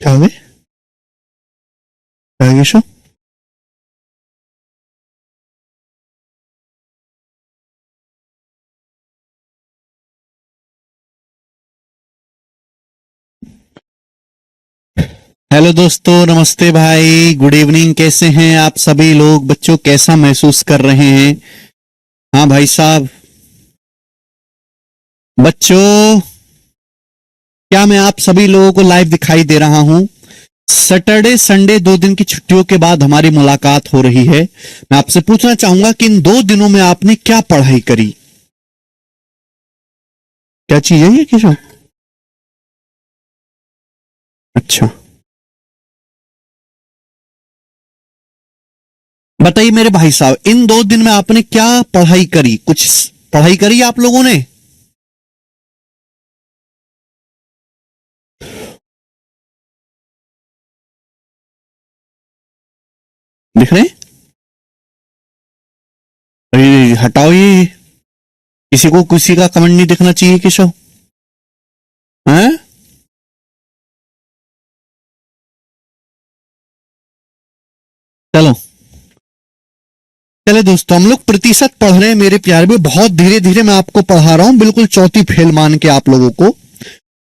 क्या हुए? क्या हुआ? हेलो दोस्तों, नमस्ते भाई, गुड इवनिंग। कैसे हैं आप सभी लोग? बच्चों कैसा महसूस कर रहे हैं? हाँ भाई साहब। बच्चों, क्या मैं आप सभी लोगों को लाइव दिखाई दे रहा हूं? सैटरडे संडे 2 दिन की छुट्टियों के बाद हमारी मुलाकात हो रही है। मैं आपसे पूछना चाहूंगा कि इन 2 दिनों में आपने क्या पढ़ाई करी? क्या चीज है ये किशोर? अच्छा, बताइए मेरे भाई साहब, इन 2 दिन में आपने क्या पढ़ाई करी? कुछ पढ़ाई करी आप लोगों ने? दिख रहे हैं? अरे हटाओ ये। किसी को किसी का कमेंट नहीं दिखना चाहिए किशोर। हैं? चलो, चले दोस्तों, हम लोग प्रतिशत पढ़ रहे हैं मेरे प्यारे में। बहुत धीरे धीरे मैं आपको पढ़ा रहा हूं, बिल्कुल चौथी फेल मान के आप लोगों को,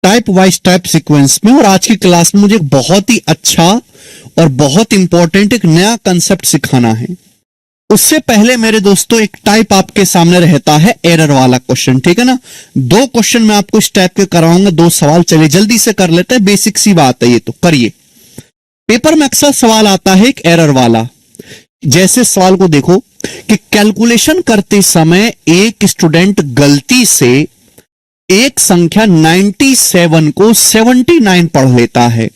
टाइप वाइज टाइप सीक्वेंस में। और आज की क्लास में मुझे एक बहुत ही अच्छा और बहुत इंपॉर्टेंट एक नया कंसेप्ट सिखाना है। उससे पहले मेरे दोस्तों, एक टाइप आपके सामने रहता है एरर वाला क्वेश्चन, ठीक है ना? 2 क्वेश्चन मैं आपको इस टाइप के कराऊंगा, 2 सवाल। चलिए जल्दी से कर लेते हैं, बेसिक सी बात है ये, तो करिए। पेपर में अक्सर सवाल आता है एक एरर वाला। जैसे सवाल को देखो कि कैलकुलेशन करते समय एक स्टूडेंट गलती से एक संख्या 97 को 79 पढ़ लेता है,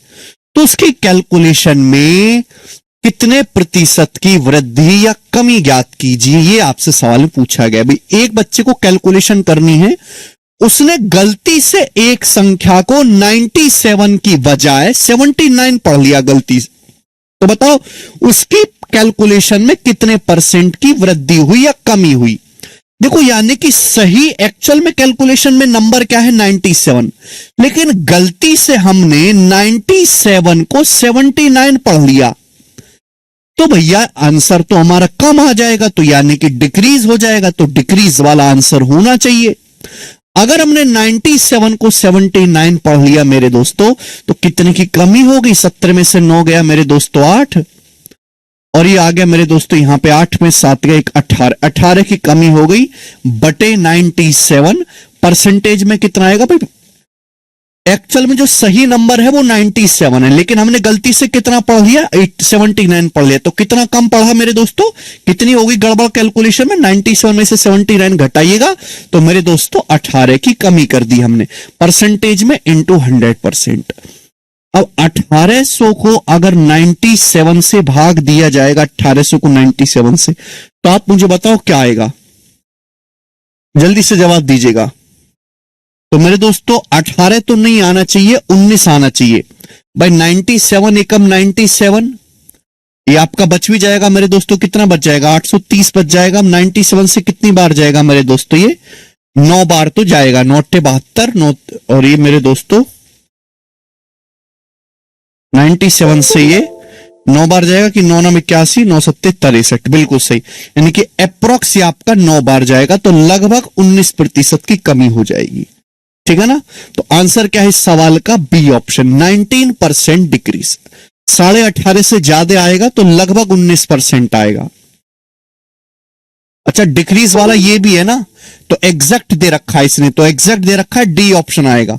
तो उसकी कैलकुलेशन में कितने प्रतिशत की वृद्धि या कमी ज्ञात कीजिए। ये आपसे सवाल पूछा गया। भाई, एक बच्चे को कैलकुलेशन करनी है, उसने गलती से एक संख्या को 97 की बजाय 79 पढ़ लिया गलती से, तो बताओ उसकी कैलकुलेशन में कितने परसेंट की वृद्धि हुई या कमी हुई। देखो, यानी कि सही एक्चुअल में कैलकुलेशन में नंबर क्या है? 97, लेकिन गलती से हमने 97 को 79 पढ़ लिया, तो भैया आंसर तो हमारा कम आ जाएगा, तो यानी कि डिक्रीज हो जाएगा। तो डिक्रीज वाला आंसर होना चाहिए। अगर हमने 97 को 79 पढ़ लिया मेरे दोस्तों, तो कितने की कमी हो गई? 70 में से 9 गया मेरे दोस्तों 8, और ये आ गया मेरे दोस्तों यहां पे 8 में 7 गया 18, 18 की कमी हो गई बटे 97। परसेंटेज में कितना आएगा भाई? एक्चुअल में जो सही नंबर है वो 97 है, लेकिन हमने गलती से कितना पढ़ लिया? 79 पढ़ लिया, तो कितना कम पढ़ा मेरे दोस्तों? कितनी होगी गड़बड़ कैलकुलेशन में? 97 में से 79 घटाइएगा, तो मेरे दोस्तों 18 की कमी कर दी हमने। परसेंटेज में इंटू 100%। अब 1800 को अगर 97 से भाग दिया जाएगा, 1800 को 97 से, तो आप मुझे बताओ क्या आएगा? जल्दी से जवाब दीजिएगा। तो मेरे दोस्तों 18 तो नहीं आना चाहिए, 19 आना चाहिए। भाई 97 एकम 97, ये आपका बच भी जाएगा मेरे दोस्तों। कितना बच जाएगा? 830 बच जाएगा। 97 से कितनी बार जाएगा मेरे दोस्तों? ये 9 बार तो जाएगा। 9 72, 9, और ये मेरे दोस्तों 97 से ये 9 बार जाएगा कि 9 9 81, 9 7 63, बिल्कुल सही। यानी कि अप्रोक्स आपका 9 बार जाएगा, तो लगभग 19% की कमी हो जाएगी, ठीक है ना? तो आंसर क्या है इस सवाल का? B option, 19% decrease. 18.5 से ज्यादा आएगा तो लगभग 19% आएगा। अच्छा, डिक्रीज वाला ये भी है ना, तो एग्जैक्ट दे रखा है इसने, तो एग्जैक्ट दे रखा है, डी ऑप्शन आएगा।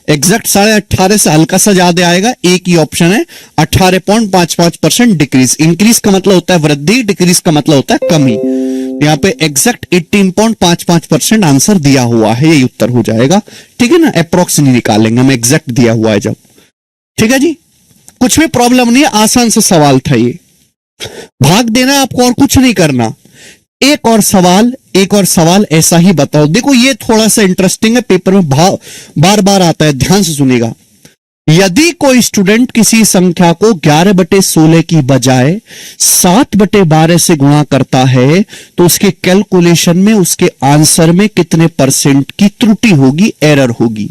एग्जैक्ट 18.5 से हल्का सा ज्यादा आएगा, एक ही ऑप्शन है, 18.55% डिक्रीज। इंक्रीज का मतलब होता है वृद्धि, डिक्रीज का मतलब होता है कमी। यहाँ पे एग्जैक्ट 18.55% आंसर दिया हुआ है, यही उत्तर हो जाएगा, ठीक है ना? अप्रोक्स नहीं निकालेंगे हम, एग्जैक्ट दिया हुआ है जब, ठीक है जी। कुछ भी प्रॉब्लम नहीं है, आसान से सवाल था ये। भाग देना है आपको और कुछ नहीं करना। एक और सवाल ऐसा ही बताओ। देखो ये थोड़ा सा इंटरेस्टिंग है, पेपर में बार बार आता है, ध्यान से सुनिएगा। यदि कोई स्टूडेंट किसी संख्या को 11/16 की बजाय 7/12 से गुणा करता है, तो उसके कैलकुलेशन में, उसके आंसर में कितने परसेंट की त्रुटि होगी, एरर होगी?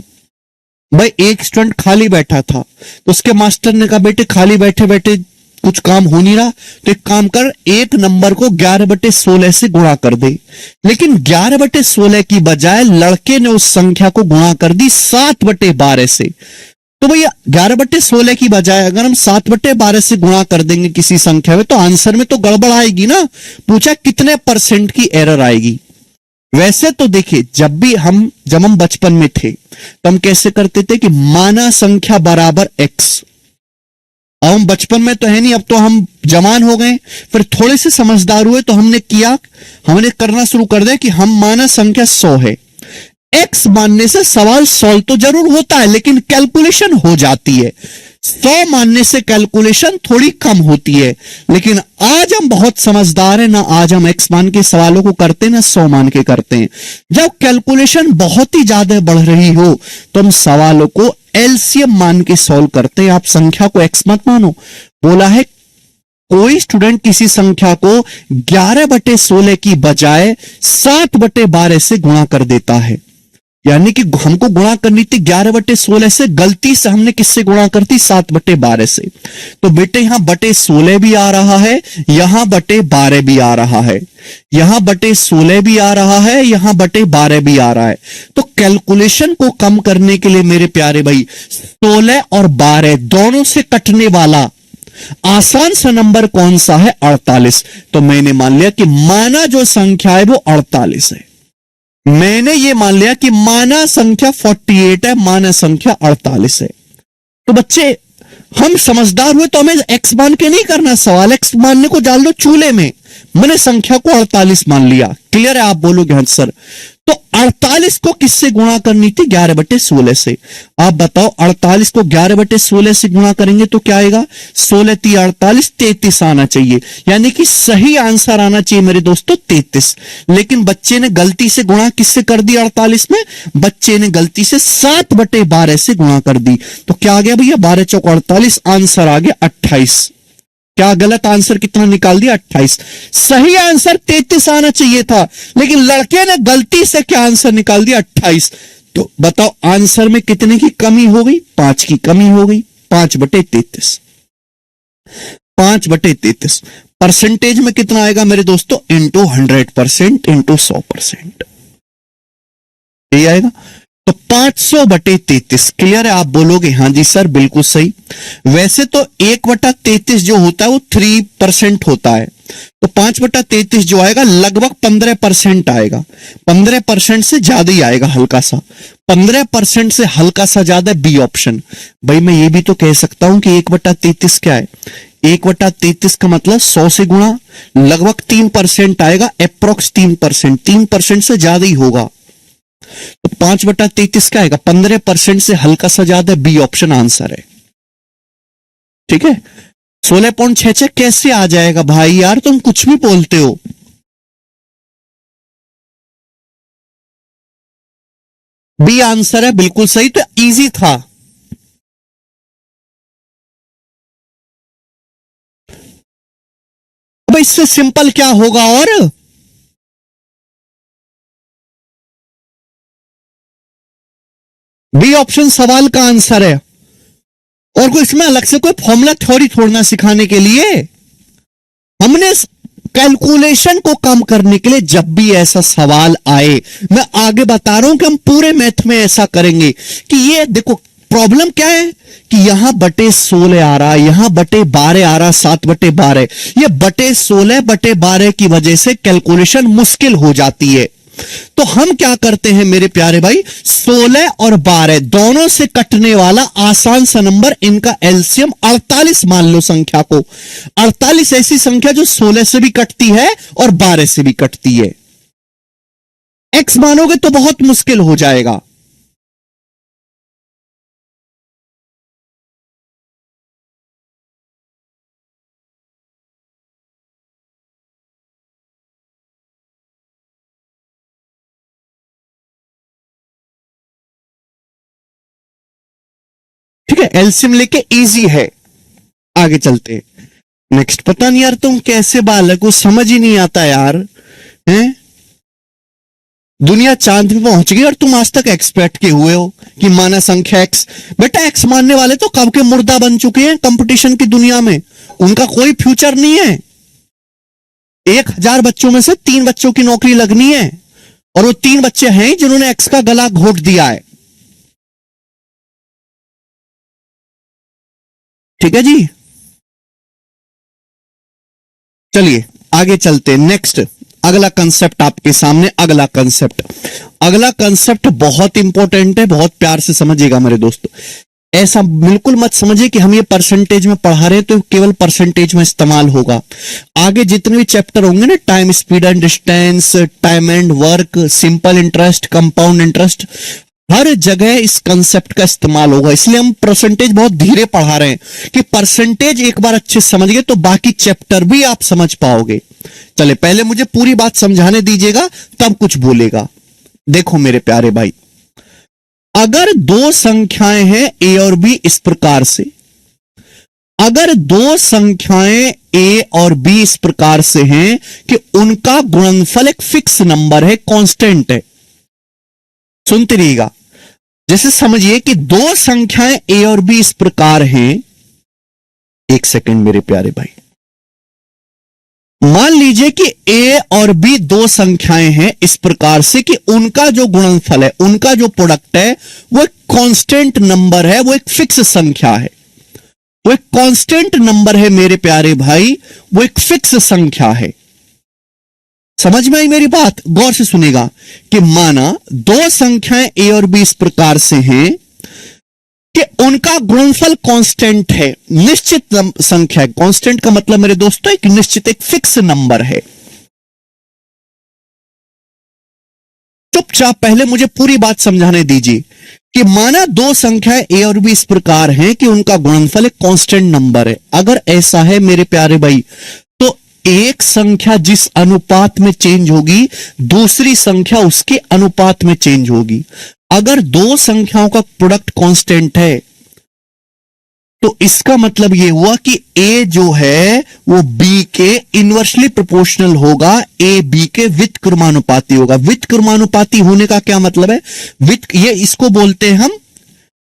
भाई एक स्टूडेंट खाली बैठा था, तो उसके मास्टर ने कहा बेटे खाली बैठे बैठे कुछ काम हो नहीं रहा, तो एक काम कर, एक नंबर को 11/16 से गुणा कर दे। लेकिन 11/16 की बजाय लड़के ने उस संख्या को गुणा कर दी 7/12 से। तो भैया 11/16 की बजाय अगर हम 7/12 से गुणा कर देंगे किसी संख्या में, तो आंसर में तो गड़बड़ आएगी ना। पूछा कितने परसेंट की एरर आएगी। वैसे तो देखिए, जब हम बचपन में थे तो हम कैसे करते थे कि माना संख्या बराबर एक्स। अब हम बचपन में तो है नहीं, अब तो हम जवान हो गए, फिर थोड़े से समझदार हुए तो हमने करना शुरू कर दिया कि हम माना संख्या 100 है। एक्स मानने से सवाल सॉल्व तो जरूर होता है, लेकिन कैलकुलेशन हो जाती है। 100 मानने से कैलकुलेशन थोड़ी कम होती है। लेकिन आज हम बहुत समझदार हैं ना, आज हम एक्स मान के सवालों को करते हैं ना 100 मान के करते हैं। जब कैलकुलेशन बहुत ही ज्यादा बढ़ रही हो तो हम सवालों को एलसीएम मान के सॉल्व करते हैं। आप संख्या को एक्स मत मानो। बोला है कोई स्टूडेंट किसी संख्या को 11/16 की बजाय 7/12 से गुणा कर देता है, यानी कि हमको गुणा करनी थी 11/16 से, गलती से हमने किससे गुणा कर दी 7/12 से। तो बेटे यहां बटे 16 भी आ रहा है, यहां बटे 12 भी आ रहा है, यहां बटे 16 भी आ रहा है, यहां बटे 12 भी आ रहा है। तो कैलकुलेशन को कम करने के लिए मेरे प्यारे भाई 16 और 12 दोनों से कटने वाला आसान सा नंबर कौन सा है? 48। तो मैंने मान लिया कि माना जो संख्या है वो 48 है। मैंने ये मान लिया कि माना संख्या 48 है, माना संख्या 48 है। तो बच्चे हम समझदार हुए तो हमें एक्स मान के नहीं करना सवाल, एक्स मानने को डाल दो चूल्हे में। मैंने संख्या को 48 मान लिया। क्लियर है? आप बोलोगे हाँ सर। तो 48 को किससे गुणा करनी थी? 11/16 से। आप बताओ 48 को 11/16 से गुणा करेंगे तो क्या आएगा? 16 3 48, 33 आना चाहिए। यानी कि सही आंसर आना चाहिए मेरे दोस्तों 33। लेकिन बच्चे ने गलती से गुणा किससे कर दी? 48 में बच्चे ने गलती से 7/12 से गुणा कर दी। तो क्या आ गया भैया? 12 चौक 48, आंसर आ गया 28। क्या गलत आंसर कितना निकाल दिया? 28। सही आंसर 33 आना चाहिए था, लेकिन लड़के ने गलती से क्या आंसर निकाल दिया? 28। तो बताओ आंसर में कितने की कमी हो गई? 5 की कमी हो गई। 5/33। 5/33 परसेंटेज में कितना आएगा मेरे दोस्तों? इंटू 100% इंटू 100% ये आएगा। तो 500/33। क्लियर है? आप बोलोगे हाँ जी सर बिल्कुल सही। वैसे तो 1/33 जो होता है वो 3% होता है, तो 5/33 जो आएगा लगभग 15% आएगा। 15% से ज्यादा ही आएगा, हल्का सा 15% से हल्का सा ज्यादा बी ऑप्शन। भाई मैं ये भी तो कह सकता हूं कि 1/33 क्या है? 1/33 का मतलब 100 से गुणा, लगभग 3% आएगा, अप्रोक्स 3%, 3% से ज्यादा ही होगा। तो 5/33 क्या आएगा? 15% से हल्का सा ज्यादा, बी ऑप्शन आंसर है। ठीक है? 16.66 कैसे आ जाएगा भाई? यार तुम कुछ भी बोलते हो। बी आंसर है, बिल्कुल सही। तो इजी था। अब इससे सिंपल क्या होगा? और बी ऑप्शन सवाल का आंसर है। और कोई इसमें अलग से कोई फॉर्मूला थ्योरी छोड़ना सिखाने के लिए हमने कैलकुलेशन को कम करने के लिए जब भी ऐसा सवाल आए, मैं आगे बता रहा हूं कि हम पूरे मैथ में ऐसा करेंगे कि ये देखो प्रॉब्लम क्या है कि यहां बटे 16 आ रहा है, यहां बटे 12 आ रहा, 7/12। ये बटे 16/12 की वजह से कैलकुलेशन मुश्किल हो जाती है। तो हम क्या करते हैं मेरे प्यारे भाई, 16 और 12 दोनों से कटने वाला आसान सा नंबर, इनका एलसीएम 48 मान लो संख्या को। 48 ऐसी संख्या जो 16 से भी कटती है और 12 से भी कटती है। एक्स मानोगे तो बहुत मुश्किल हो जाएगा। ठीक है? एलसीएम लेके इजी है। आगे चलते हैं नेक्स्ट। पता नहीं यार तुम कैसे बालक हो, समझ ही नहीं आता यार। हैं? दुनिया चांद पे पहुंच गई और तुम आज तक एक्सपेक्ट के हुए हो कि माना संख्या एक्स। बेटा एक्स मानने वाले तो कब के मुर्दा बन चुके हैं कंपटीशन की दुनिया में, उनका कोई फ्यूचर नहीं है। 1000 बच्चों में से 3 बच्चों की नौकरी लगनी है, और वो 3 बच्चे हैं जिन्होंने एक्स का गला घोट दिया है। ठीक है जी, चलिए आगे चलते हैं। नेक्स्ट अगला कंसेप्ट आपके सामने। अगला कंसेप्ट बहुत इंपॉर्टेंट है, बहुत प्यार से समझिएगा मेरे दोस्तों। ऐसा बिल्कुल मत समझिए कि हम ये परसेंटेज में पढ़ा रहे हैं तो केवल परसेंटेज में इस्तेमाल होगा। आगे जितने भी चैप्टर होंगे ना, time, speed and distance, time and work, simple interest, compound interest, हर जगह इस कंसेप्ट का इस्तेमाल होगा। इसलिए हम परसेंटेज बहुत धीरे पढ़ा रहे हैं कि परसेंटेज एक बार अच्छे से समझ गए तो बाकी चैप्टर भी आप समझ पाओगे। चले पहले मुझे पूरी बात समझाने दीजिएगा, तब कुछ बोलेगा। देखो मेरे प्यारे भाई, अगर 2 संख्याएं हैं ए और बी इस प्रकार से, अगर 2 संख्याएं ए और बी इस प्रकार से हैं कि उनका गुणनफल एक फिक्स नंबर है, कांस्टेंट है। सुनते रहिएगा। जैसे समझिए कि 2 संख्याएं ए और बी इस प्रकार हैं। एक सेकंड मेरे प्यारे भाई, मान लीजिए कि ए और बी 2 संख्याएं हैं इस प्रकार से कि उनका जो गुणनफल है, उनका जो प्रोडक्ट है, वो एक कांस्टेंट नंबर है, वो एक फिक्स संख्या है, वो एक कांस्टेंट नंबर है मेरे प्यारे भाई, वो एक फिक्स संख्या है। समझ में आई मेरी बात? गौर से सुनेगा कि माना 2 संख्याएं ए और बी इस प्रकार से हैं कि उनका गुणनफल कांस्टेंट है, निश्चित संख्या है। कांस्टेंट का मतलब मेरे दोस्तों एक निश्चित, एक फिक्स नंबर है। चुपचाप पहले मुझे पूरी बात समझाने दीजिए कि माना 2 संख्याएं ए और बी इस प्रकार हैं कि उनका गुणनफल एक कांस्टेंट नंबर है। अगर ऐसा है मेरे प्यारे भाई, तो एक संख्या जिस अनुपात में चेंज होगी, दूसरी संख्या उसके अनुपात में चेंज होगी। अगर 2 संख्याओं का प्रोडक्ट कांस्टेंट है तो इसका मतलब यह हुआ कि ए जो है वो बी के इनवर्सली प्रोपोर्शनल होगा, ए बी के व्युत्क्रमानुपाती होगा। व्युत्क्रमानुपाती होने का क्या मतलब है? ये इसको बोलते हैं हम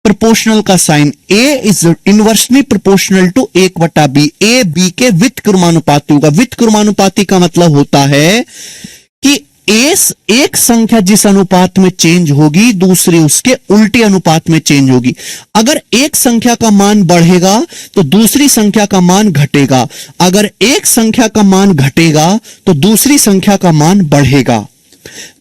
प्रोपोर्शनल का sign. A is inversely proportional to 1/b। A B के व्युत्क्रमानुपाती होगा। व्युत्क्रमानुपाती का मतलब होता है कि एक संख्या जिस अनुपात में चेंज होगी, दूसरी उसके उल्टे अनुपात में चेंज होगी। अगर एक संख्या का मान बढ़ेगा तो दूसरी संख्या का मान घटेगा, अगर एक संख्या का मान घटेगा तो दूसरी संख्या का मान बढ़ेगा।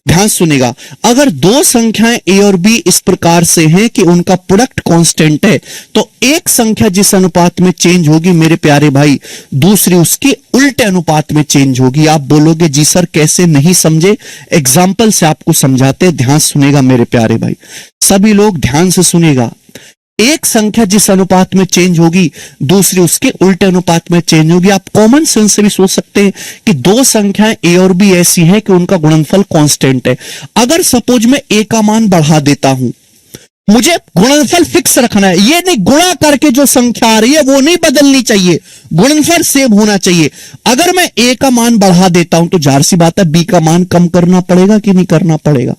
ध्यान सुनेगा, अगर 2 संख्याएं ए और बी इस प्रकार से हैं कि उनका प्रोडक्ट कांस्टेंट है, तो एक संख्या जिस अनुपात में चेंज होगी मेरे प्यारे भाई, दूसरी उसके उल्टे अनुपात में चेंज होगी। आप बोलोगे जी सर कैसे, नहीं समझे? एग्जाम्पल से आपको समझाते। ध्यान सुनेगा मेरे प्यारे भाई, सभी लोग ध्यान से सुनेगा। एक संख्या जिस अनुपात में चेंज होगी, दूसरी उसके उल्टे अनुपात में चेंज होगी। आप कॉमन सेंस से भी सोच सकते हैं कि 2 संख्याएं ए और बी ऐसी हैं कि उनका गुणनफल कांस्टेंट है। अगर सपोज मैं ए का मान बढ़ा देता हूं, मुझे गुणनफल फिक्स रखना है, ये नहीं गुणा करके जो संख्या आ रही है वो नहीं बदलनी चाहिए, गुणनफल सेम होना चाहिए। अगर मैं ए का मान बढ़ा देता हूं तो जाहिर सी बात है बी का मान कम करना पड़ेगा कि नहीं करना पड़ेगा?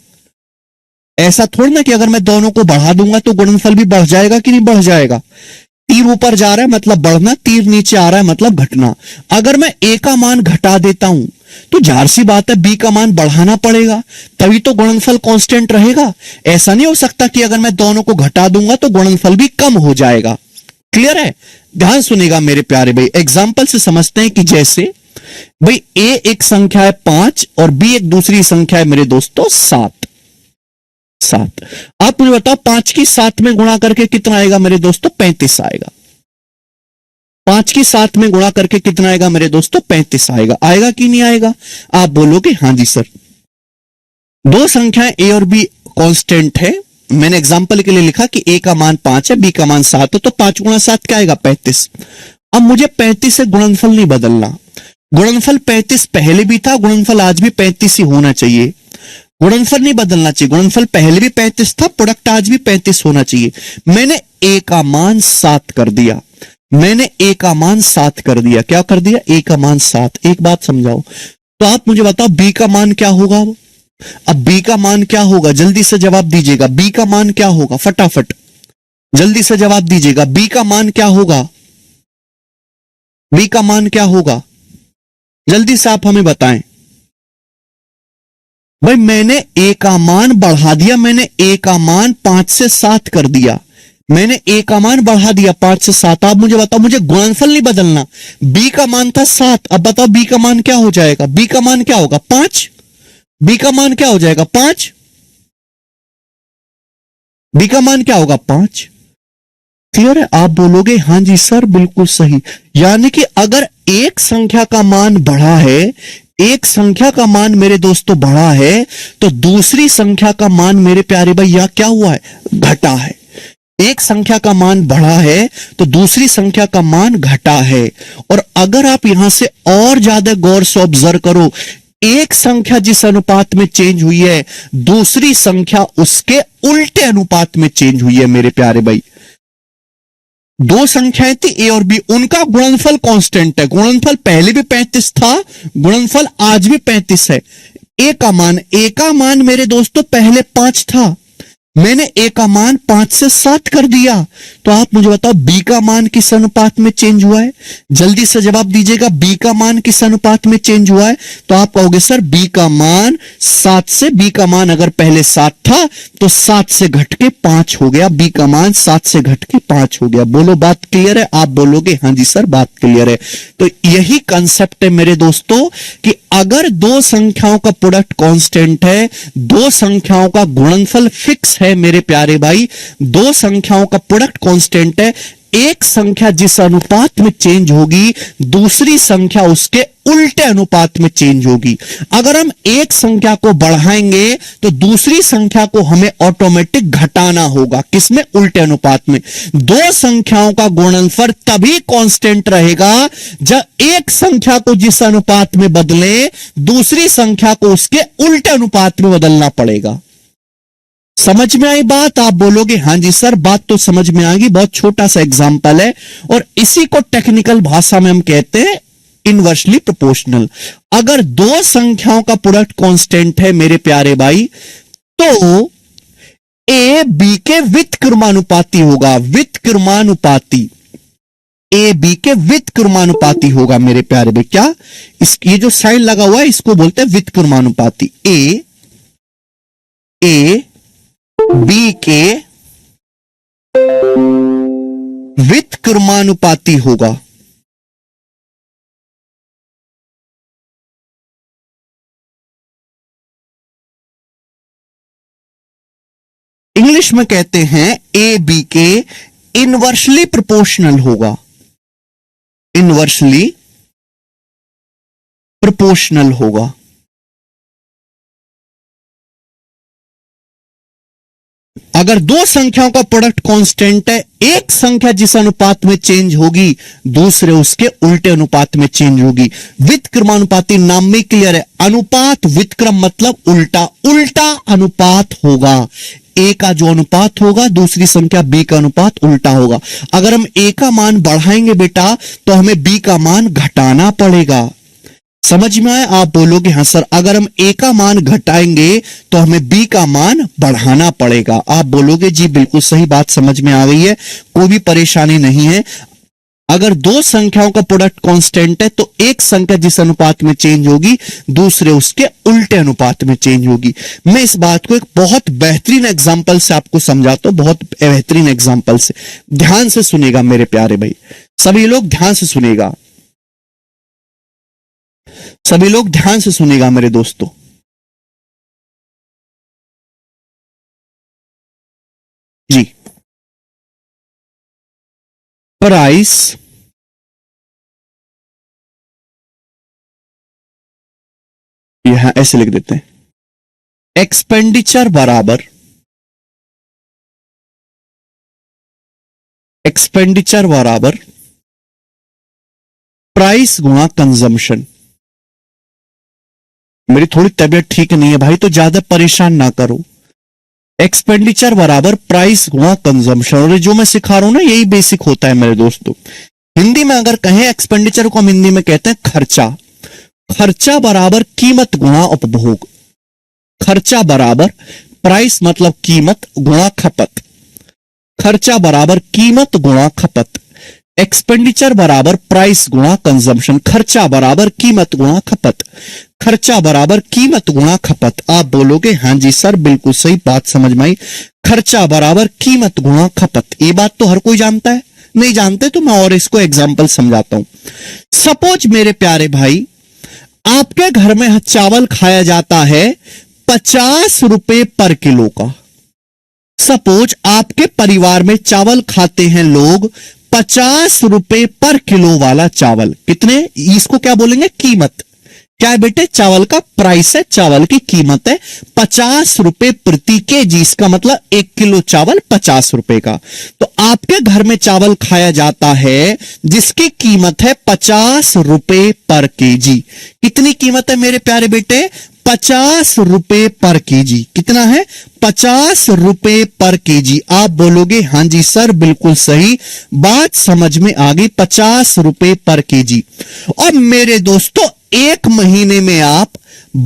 ऐसा थोड़ा ना कि अगर मैं दोनों को बढ़ा दूंगा तो गुणनफल भी बढ़ जाएगा कि नहीं बढ़ जाएगा? तीर ऊपर जा रहा है मतलब बढ़ना, तीर नीचे आ रहा है मतलब घटना। अगर मैं ए का मान घटा देता हूं तो जाहिर सी बात है बी का मान बढ़ाना पड़ेगा, तभी तो गुणनफल कांस्टेंट रहेगा। ऐसा नहीं हो सकता कि अगर मैं दोनों को घटा दूंगा तो गुणनफल भी कम हो जाएगा। क्लियर है? ध्यान सुनेगा मेरे प्यारे भाई, एग्जाम्पल से समझते हैं कि जैसे भाई ए एक संख्या है 5 और बी एक दूसरी संख्या है मेरे दोस्तों 7। आप मुझे बताओ 5 की 7 में गुणा करके कितना आएगा मेरे दोस्तों? 35 आएगा। 5 की 7 में गुणा करके कितना आएगा मेरे दोस्तों? 35 आएगा। आएगा कि नहीं आएगा? आप बोलोगे हां जी सर। 2 संख्याएं ए और बी कांस्टेंट है। मैंने एग्जांपल के लिए लिखा कि ए का मान 5 है, बी का मान 7 है, तो 5 गुणा 7 क्या आएगा? 35। अब मुझे 35 से गुणनफल नहीं बदलना। गुणनफल 35 पहले भी था, गुणनफल आज भी 35 ही होना चाहिए। गुणनफल नहीं बदलना चाहिए। गुणनफल पहले भी 35 था, प्रोडक्ट आज भी 35 होना चाहिए। मैंने ए का मान 7 कर दिया। मैंने ए का मान 7 कर दिया। क्या कर दिया? ए का मान 7। एक बात समझाओ, तो आप मुझे बताओ बी का मान क्या होगा? अब b का मान क्या होगा, जल्दी से जवाब दीजिएगा, b का मान क्या होगा, फटाफट जल्दी से जवाब दीजिएगा, b का मान क्या होगा, b का मान क्या होगा, जल्दी से आप हमें बताएं। भाई मैंने a का मान बढ़ा दिया, मैंने a का मान 5 से 7 कर दिया, मैंने a का मान बढ़ा दिया 5 से 7। आप मुझे बताओ, मुझे गुणनफल नहीं बदलना, b का मान था 7, अब बताओ b का मान क्या हो जाएगा, b का मान क्या होगा 5, b का मान क्या हो जाएगा 5, b का मान क्या होगा 5। क्लियर है? आप बोलोगे हां जी सर बिल्कुल सही। यानी कि अगर एक संख्या का मान बढ़ा है, एक संख्या का मान मेरे दोस्तों बढ़ा है, तो दूसरी संख्या का मान मेरे प्यारे भैया क्या हुआ है, घटा है। एक संख्या का मान बढ़ा है तो दूसरी संख्या का मान घटा है। और अगर आप यहां से और ज्यादा गौर से ऑब्जर्व करो, एक संख्या जिस अनुपात में चेंज हुई है, दूसरी संख्या उसके उल्टे अनुपात में चेंज हुई है मेरे प्यारे भाई। दो संख्याएं थी ए और बी, उनका गुणनफल कांस्टेंट है, गुणनफल पहले भी 35 था, गुणनफल आज भी 35 है। ए का मान मेरे दोस्तों पहले 5 था, मैंने ए का मान 5 से 7 कर दिया, तो आप मुझे बताओ बी का मान किस अनुपात में चेंज हुआ है, जल्दी से जवाब दीजिएगा, बी का मान किस अनुपात में चेंज हुआ है। तो आप कहोगे सर बी का मान 7 से, बी का मान अगर पहले 7 था तो 7 से घट के 5 हो गया, बी का मान 7 से घट के 5 हो गया। बोलो बात क्लियर है? आप बोलोगे हां जी सर बात क्लियर है। तो यही कंसेप्ट है मेरे दोस्तों कि अगर दो संख्याओं का प्रोडक्ट कांस्टेंट है, दो संख्याओं का गुणनफल फिक्स है मेरे प्यारे भाई, दो संख्याओं का प्रोडक्ट कांस्टेंट है, एक संख्या जिस अनुपात में चेंज होगी दूसरी संख्या उसके उल्टे अनुपात में चेंज होगी। अगर हम एक संख्या को बढ़ाएंगे तो दूसरी संख्या को हमें ऑटोमेटिक घटाना होगा, किसमें, उल्टे अनुपात में। दो संख्याओं का गुणनफल तभी कांस्टेंट रहेगा जब एक संख्या को जिस अनुपात में बदले दूसरी संख्या को उसके उल्टे अनुपात में बदलना पड़ेगा। समझ में आई बात? आप बोलोगे हां जी सर बात तो समझ में आ गई। बहुत छोटा सा एग्जांपल है और इसी को टेक्निकल भाषा में हम कहते हैं इनवर्सली प्रोपोर्शनल। अगर दो संख्याओं का प्रोडक्ट कांस्टेंट है मेरे प्यारे भाई, तो ए बी के व्युत्क्रमानुपाती होगा, व्युत्क्रमानुपाती, ए बी के व्युत्क्रमानुपाती होगा मेरे प्यारे भाई। क्या ये जो साइन लगा हुआ है इसको बोलते हैं व्युत्क्रमानुपाती। ए बी के व्युत्क्रमानुपाती होगा। इंग्लिश में कहते हैं ए बी के इनवर्सली प्रोपोर्शनल होगा, इनवर्सली प्रोपोर्शनल होगा। अगर दो संख्याओं का प्रोडक्ट कांस्टेंट है, एक संख्या जिस अनुपात में चेंज होगी दूसरे उसके उल्टे अनुपात में चेंज होगी। व्युत्क्रमानुपाती नाम में क्लियर है, अनुपात व्युत्क्रम मतलब उल्टा, उल्टा अनुपात होगा। ए का जो अनुपात होगा दूसरी संख्या बी का अनुपात उल्टा होगा। अगर हम ए का मान बढ़ाएंगे बेटा तो हमें बी का मान घटाना पड़ेगा। समझ में आया? आप बोलोगे हां सर अगर हम ए का मान घटाएंगे तो हमें बी का मान बढ़ाना पड़ेगा। आप बोलोगे जी बिल्कुल सही बात समझ में आ गई है, कोई भी परेशानी नहीं है। अगर दो संख्याओं का प्रोडक्ट कांस्टेंट है तो एक संख्या जिस अनुपात में चेंज होगी दूसरे उसके उल्टे अनुपात में चेंज होगी। मैं इस बात को एक बहुत बेहतरीन एग्जांपल से आपको समझाता हूं, बहुत बेहतरीन एग्जांपल से। ध्यान से सुनेगा मेरे प्यारे भाई, सभी लोग ध्यान से सुनेगा, सभी लोग ध्यान से सुनेगा मेरे दोस्तों। जी, प्राइस यहां ऐसे लिख देते हैं, एक्सपेंडिचर बराबर, एक्सपेंडिचर बराबर प्राइस गुणा कंजम्पशन। मेरी थोड़ी तबीयत ठीक नहीं है भाई तो ज्यादा परेशान ना करो। एक्सपेंडिचर बराबर प्राइस गुणा कंजम्पशन, और जो मैं सिखा रहा हूं ना यही बेसिक होता है मेरे दोस्तों। हिंदी में अगर कहें एक्सपेंडिचर को हम हिंदी में कहते हैं खर्चा, खर्चा बराबर कीमत गुणा उपभोग, खर्चा बराबर प्राइस मतलब कीमत गुणा खपत, खर्चा बराबर कीमत गुणा खपत, एक्सपेंडिचर बराबर प्राइस गुणा कंजम्पशन, खर्चा बराबर कीमत गुणा खपत, खर्चा बराबर कीमत गुणा खपत। आप बोलोगे हां जी सर बिल्कुल सही बात समझ में आई, खर्चा बराबर कीमत गुणा खपत। ये बात तो हर कोई जानता है, नहीं जानते तो मैं और इसको एग्जांपल समझाता हूं। सपोज मेरे प्यारे भाई आपके घर में चावल खाया जाता है 50 रुपए पर किलो का। सपोज आपके परिवार में चावल खाते हैं लोग 50 रुपए पर किलो वाला चावल। कितने, इसको क्या बोलेंगे, कीमत। क्या है बेटे, चावल का प्राइस है, चावल की कीमत है 50 रुपए प्रति केजी, इसका मतलब 1 किलो चावल 50 रुपए का। तो आपके घर में चावल खाया जाता है जिसकी कीमत है 50 रुपए पर केजी। कितनी कीमत है मेरे प्यारे बेटे, 50 रुपए पर केजी। कितना है, 50 रुपए पर केजी। आप बोलोगे हां जी सर बिल्कुल सही बात समझ में आ गई, 50 रुपए पर केजी। और मेरे दोस्तों एक महीने में आप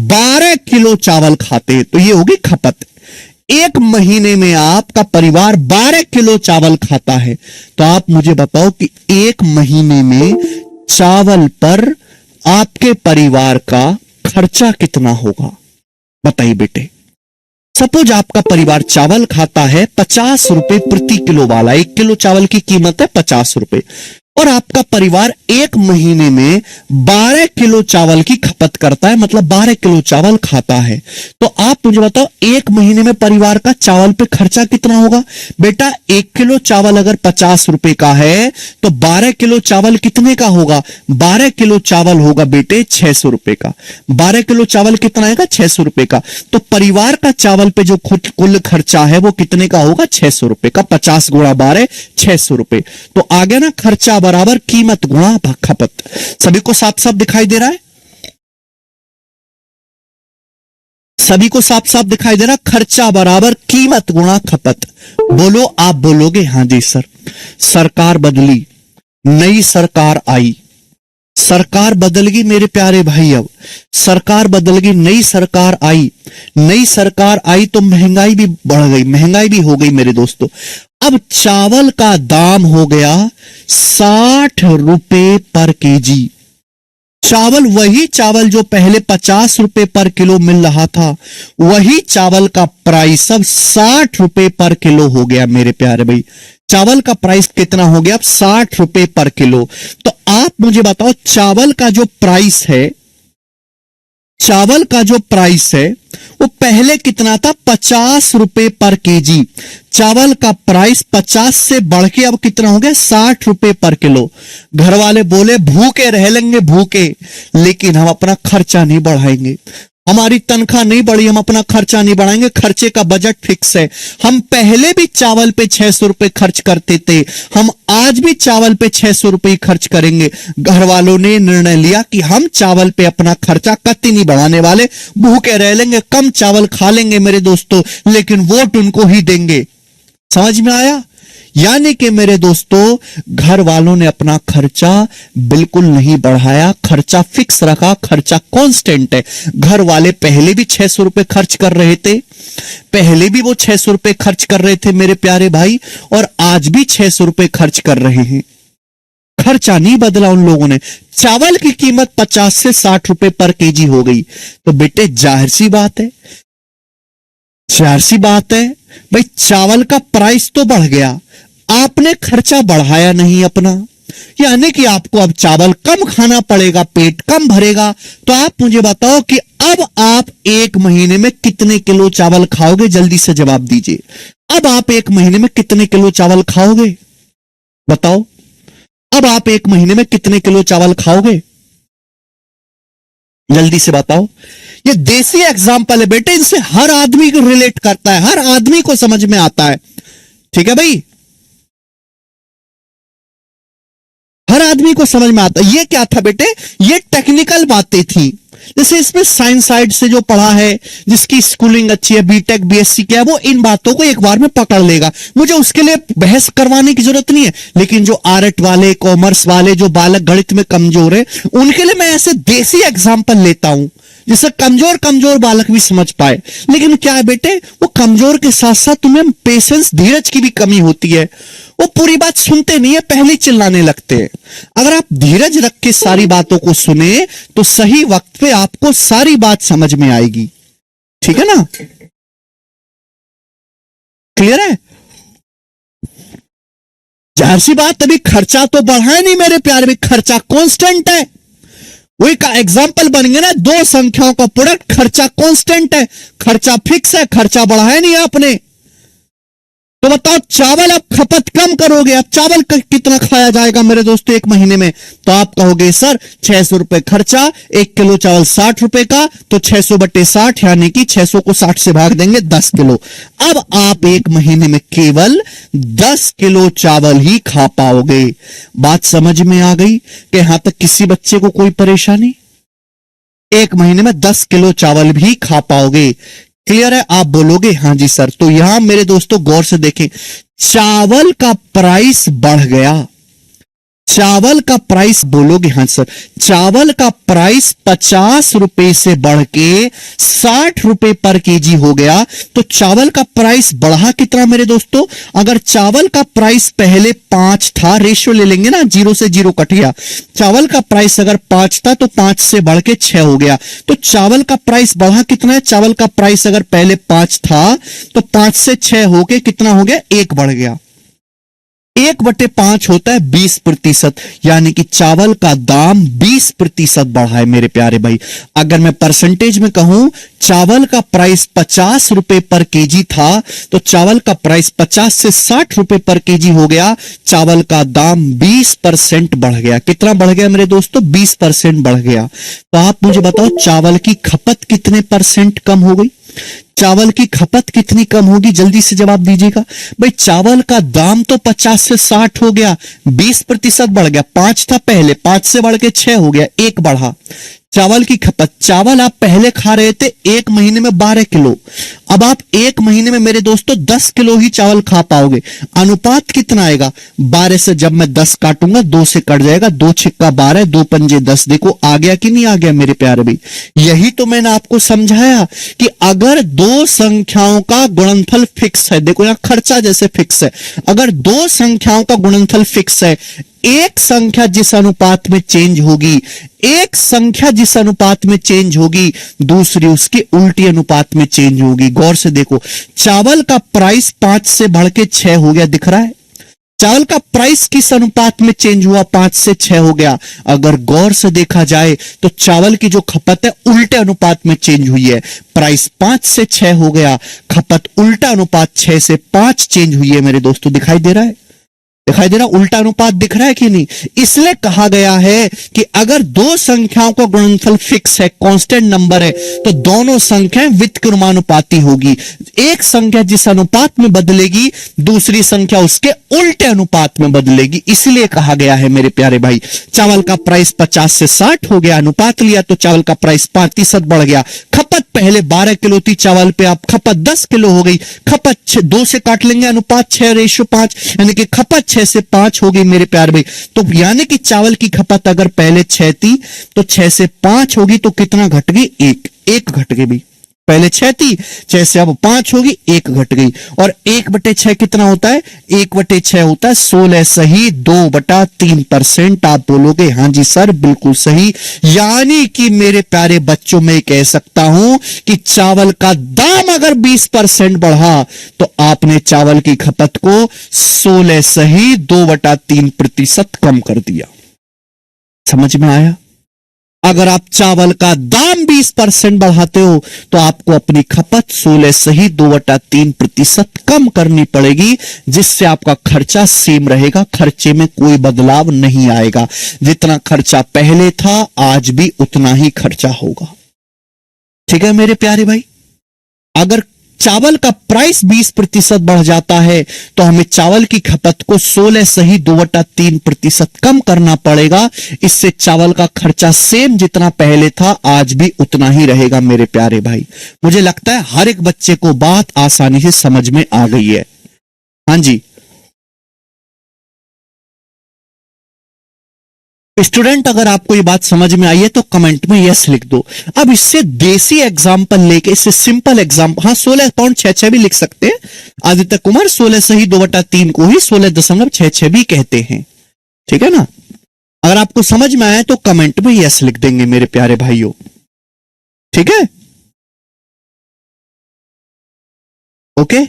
12 किलो चावल खाते हैं तो ये होगी खपत। एक महीने में आपका परिवार 12 किलो चावल खाता है तो आप मुझे बताओ कि एक महीने में चावल पर आपके परिवार का खर्चा कितना होगा, बताइए बेटे। सपोज आपका परिवार चावल खाता है 50 रुपए प्रति किलो वाला, 1 किलो चावल की कीमत है 50 रुपए, और आपका परिवार एक महीने में 12 किलो चावल की खपत करता है, मतलब 12 किलो चावल खाता है। तो आप मुझे बताओ एक महीने में परिवार का चावल पे खर्चा कितना होगा। बेटा 1 किलो चावल अगर 50 रुपए का है तो 12 किलो चावल कितने का होगा, 12 किलो चावल होगा बेटे 600 रुपए का। 12 किलो चावल कितना आएगा, 600 रुपए का। तो परिवार का चावल पे जो कुल खर्चा है वो कितने का होगा, 600 रुपए का। 50 गुणा 12 600 रुपए। तो आगे ना खर्चा बराबर कीमत गुणा खपत। सभी को साफ साफ दिखाई दे रहा है, सभी को साफ साफ दिखाई दे रहा, खर्चा बराबर कीमत गुणा खपत। बोलो, आप बोलोगे हां जी सर। सरकार बदली, नई सरकार आई, सरकार बदल गई मेरे प्यारे भाई। अब सरकार बदल गई, नई सरकार आई, नई सरकार आई तो महंगाई भी बढ़ गई, महंगाई भी हो गई मेरे दोस्तों। अब चावल का दाम हो गया 60 रुपए पर केजी। चावल, वही चावल जो पहले 50 रुपए पर किलो मिल रहा था, वही चावल का प्राइस अब 60 रुपए पर किलो हो गया मेरे प्यारे भाई। चावल का प्राइस कितना हो गया अब, 60 रुपए पर किलो। तो आप मुझे बताओ चावल का जो प्राइस है, चावल का जो प्राइस है वो पहले कितना था, 50 रुपए पर केजी। चावल का प्राइस 50 से बढ़ के अब कितना हो गया, 60 रुपए पर किलो। घर वाले बोले भूखे रह लेंगे भूखे, लेकिन हम अपना खर्चा नहीं बढ़ाएंगे। हमारी तनख्वाह नहीं बढ़ी, हम अपना खर्चा नहीं बढ़ाएंगे, खर्चे का बजट फिक्स है। हम पहले भी चावल पे 600 रुपए खर्च करते थे, हम आज भी चावल पे 600 रुपए खर्च करेंगे। घर वालों ने निर्णय लिया कि हम चावल पे अपना खर्चा कतई नहीं बढ़ाने वाले, भूखे रह लेंगे, कम चावल खा लेंगे मेरे दोस्तों, लेकिन वोट उनको ही देंगे। समझ में आया? यानी कि मेरे दोस्तों घर वालों ने अपना खर्चा बिल्कुल नहीं बढ़ाया, खर्चा फिक्स रखा, खर्चा कांस्टेंट है। घर वाले पहले भी 600 रुपए खर्च कर रहे थे, पहले भी वो 600 रुपए खर्च कर रहे थे मेरे प्यारे भाई, और आज भी 600 रुपए खर्च कर रहे हैं। खर्चा नहीं बदला उन लोगों ने। चावल की कीमत 50 से 60 रुपए पर केजी हो गई, तो बेटे जाहिर सी बात है, जाहिर सी बात है भाई, चावल का प्राइस तो बढ़ गया, आपने खर्चा बढ़ाया नहीं अपना, यानी कि आपको अब चावल कम खाना पड़ेगा, पेट कम भरेगा। तो आप मुझे बताओ कि अब आप एक महीने में कितने किलो चावल खाओगे, जल्दी से जवाब दीजिए। अब आप एक महीने में कितने किलो चावल खाओगे, बताओ। अब आप एक महीने में कितने किलो चावल खाओगे, जल्दी से बताओ। ये देसी एग्जाम्पल है बेटे, इनसे हर आदमी को रिलेट करता है, हर आदमी को समझ में आता है। ठीक है भाई, हर आदमी को समझ में आता है। ये क्या था बेटे, ये टेक्निकल बातें थी, जैसे इसमें साइंस साइड से जो पढ़ा है, जिसकी स्कूलिंग अच्छी है, बीटेक बीएससी किया है, वो इन बातों को एक बार में पकड़ लेगा। मुझे उसके लिए बहस करवाने की जरूरत नहीं है। लेकिन जो आर्ट वाले, कॉमर्स वाले, जो बालक गणित में कमजोर है, उनके लिए मैं ऐसे देसी एग्जाम्पल लेता हूं जिससे कमजोर कमजोर बालक भी समझ पाए। लेकिन क्या है बेटे, वो कमजोर के साथ साथ तुम्हें पेशेंस, धीरज की भी कमी होती है। वो पूरी बात सुनते नहीं है, पहले चिल्लाने लगते हैं। अगर आप धीरज रख के सारी बातों को सुने तो सही वक्त पे आपको सारी बात समझ में आएगी। ठीक है ना? क्लियर है? जाहिर सी बात, अभी खर्चा तो बढ़ा है नहीं मेरे प्यारे में, खर्चा कांस्टेंट है। वही का एग्जाम्पल बन गया ना, दो संख्याओं का प्रोडक्ट, खर्चा कांस्टेंट है, खर्चा फिक्स है, खर्चा बढ़ाया नहीं आपने। तो बताओ, चावल आप खपत कम करोगे, अब चावल कितना खाया जाएगा मेरे दोस्तों एक महीने में? तो आप कहोगे सर 600 रुपए खर्चा, 1 किलो चावल 60 रुपए का, तो 600 बटे 60 यानी कि 600 को 60 से भाग देंगे 10 किलो। अब आप एक महीने में केवल 10 किलो चावल ही खा पाओगे। बात समझ में आ गई कि यहां तक किसी बच्चे को कोई परेशानी? एक महीने में 10 किलो चावल भी खा पाओगे। क्लियर है? आप बोलोगे हाँ जी सर। तो यहां मेरे दोस्तों गौर से देखें, चावल का प्राइस बढ़ गया। चावल का प्राइस, बोलोगे हाँ सर, चावल का प्राइस 50 रुपए से बढ़ के 60 रुपए पर केजी हो गया। तो चावल का प्राइस बढ़ा कितना मेरे दोस्तों? अगर चावल का प्राइस पहले 5 था, रेशियो ले लेंगे ना, 0 से 0 कट गया, चावल का प्राइस अगर 5 था तो 5 से बढ़ के 6 हो गया। तो चावल का प्राइस बढ़ा कितना है? चावल का प्राइस अगर पहले 5 था तो 5 से 6 होके कितना हो गया? 1 बढ़ गया। 1/5 होता है 20%, यानी कि चावल का दाम 20% बढ़ा है मेरे प्यारे भाई। अगर मैं परसेंटेज में कहूं, चावल का प्राइस 50 रुपए पर केजी था, तो चावल का प्राइस 50 से 60 रुपए पर केजी हो गया। चावल का दाम 20% बढ़ गया। कितना बढ़ गया मेरे दोस्तों? 20% बढ़ गया। तो आप मुझे बताओ, चावल की खपत कितने % कम हो गई? चावल की खपत कितनी कम होगी? जल्दी से जवाब दीजिएगा भाई। चावल का दाम तो 50 से 60 हो गया, 20% बढ़ गया। 5 था पहले, 5 से बढ़ के 6 हो गया, 1 बढ़ा। चावल की खपत, चावल आप पहले खा रहे थे एक महीने में 12 किलो, अब आप एक महीने में मेरे दोस्तों 10 किलो ही चावल खा पाओगे। अनुपात कितना आएगा? 12 से जब मैं 10 काटूंगा, 2 से कट जाएगा, 2 छिक्का 12, 2 पंजे 10। देखो आ गया कि नहीं आ गया मेरे प्यारे भाई? यही तो मैंने आपको समझाया कि अगर दो संख्याओं का गुणनफल फिक्स है, देखो यहां खर्चा जैसे फिक्स है, अगर दो संख्याओं का गुणनफल फिक्स है, एक संख्या जिस अनुपात में चेंज होगी, एक संख्या जिस अनुपात में चेंज होगी, दूसरी उसके उल्टी अनुपात में चेंज होगी। गौर से देखो, चावल का प्राइस 5 से बढ़ के 6 हो गया, दिख रहा है? चावल का प्राइस किस अनुपात में चेंज हुआ? 5 से 6 हो गया। अगर गौर से देखा जाए तो चावल की जो खपत है उल्टे अनुपात में चेंज हुई है। प्राइस 5 से 6 हो गया, खपत उल्टा अनुपात 6 से 5 चेंज हुई है मेरे दोस्तों। दिखाई दे रहा है? दिखाई दे रहा? उल्टा अनुपात दिख रहा है कि नहीं? इसलिए कहा गया है कि अगर दो संख्याओं का गुणनफल फिक्स है, कांस्टेंट नंबर है, तो दोनों संख्याएं व्युत्क्रमानुपाती होगी। एक संख्या जिस अनुपात में बदलेगी, दूसरी संख्या उसके उल्टे अनुपात में बदलेगी। इसलिए कहा गया है मेरे प्यारे भाई, चावल का प्राइस 50 से 60 हो गया, अनुपात लिया तो चावल का प्राइस 5% बढ़ गया। खपत पहले 12 किलो थी चावल पे, आप खपत 10 किलो हो गई। खपत 2 से काट लेंगे, अनुपात 6:5, यानी कि खपत 6 से 5 हो गई मेरे प्यार भाई। तो यानी कि चावल की खपत अगर पहले 6 थी तो 6 से 5 होगी, तो कितना घट गई? 1 घट गई भाई। पहले 6 थी, 6 से अब 5 होगी, 1 घट गई। और 1/6 कितना होता है? 1/6 होता है 16 सही 2/3%। आप बोलोगे हाँ जी सर बिल्कुल सही। यानी कि मेरे प्यारे बच्चों, मैं कह सकता हूं कि चावल का दाम अगर 20% बढ़ा तो आपने चावल की खपत को 16 सही 2/3% कम कर दिया। समझ में आया? अगर आप चावल का दाम 20% बढ़ाते हो तो आपको अपनी खपत 16 सही 2/3% कम करनी पड़ेगी, जिससे आपका खर्चा सेम रहेगा, खर्चे में कोई बदलाव नहीं आएगा। जितना खर्चा पहले था आज भी उतना ही खर्चा होगा। ठीक है मेरे प्यारे भाई? अगर चावल का प्राइस 20% बढ़ जाता है तो हमें चावल की खपत को 16 सही 2/3% कम करना पड़ेगा। इससे चावल का खर्चा सेम जितना पहले था आज भी उतना ही रहेगा मेरे प्यारे भाई। मुझे लगता है हर एक बच्चे को बात आसानी से समझ में आ गई है। हाँ जी स्टूडेंट, अगर आपको ये बात समझ में आई है तो कमेंट में यस लिख दो। अब इससे देसी एग्जांपल लेके, इससे सिंपल एग्जांपल, हाँ 16.66 भी लिख सकते हैं। आदित्य कुमार 16 सही 2/3 को ही 16.66 भी कहते हैं, ठीक है ना। अगर आपको समझ में आया तो कमेंट में यस लिख देंगे मेरे प्यारे भाइयों, ठीक है। ओके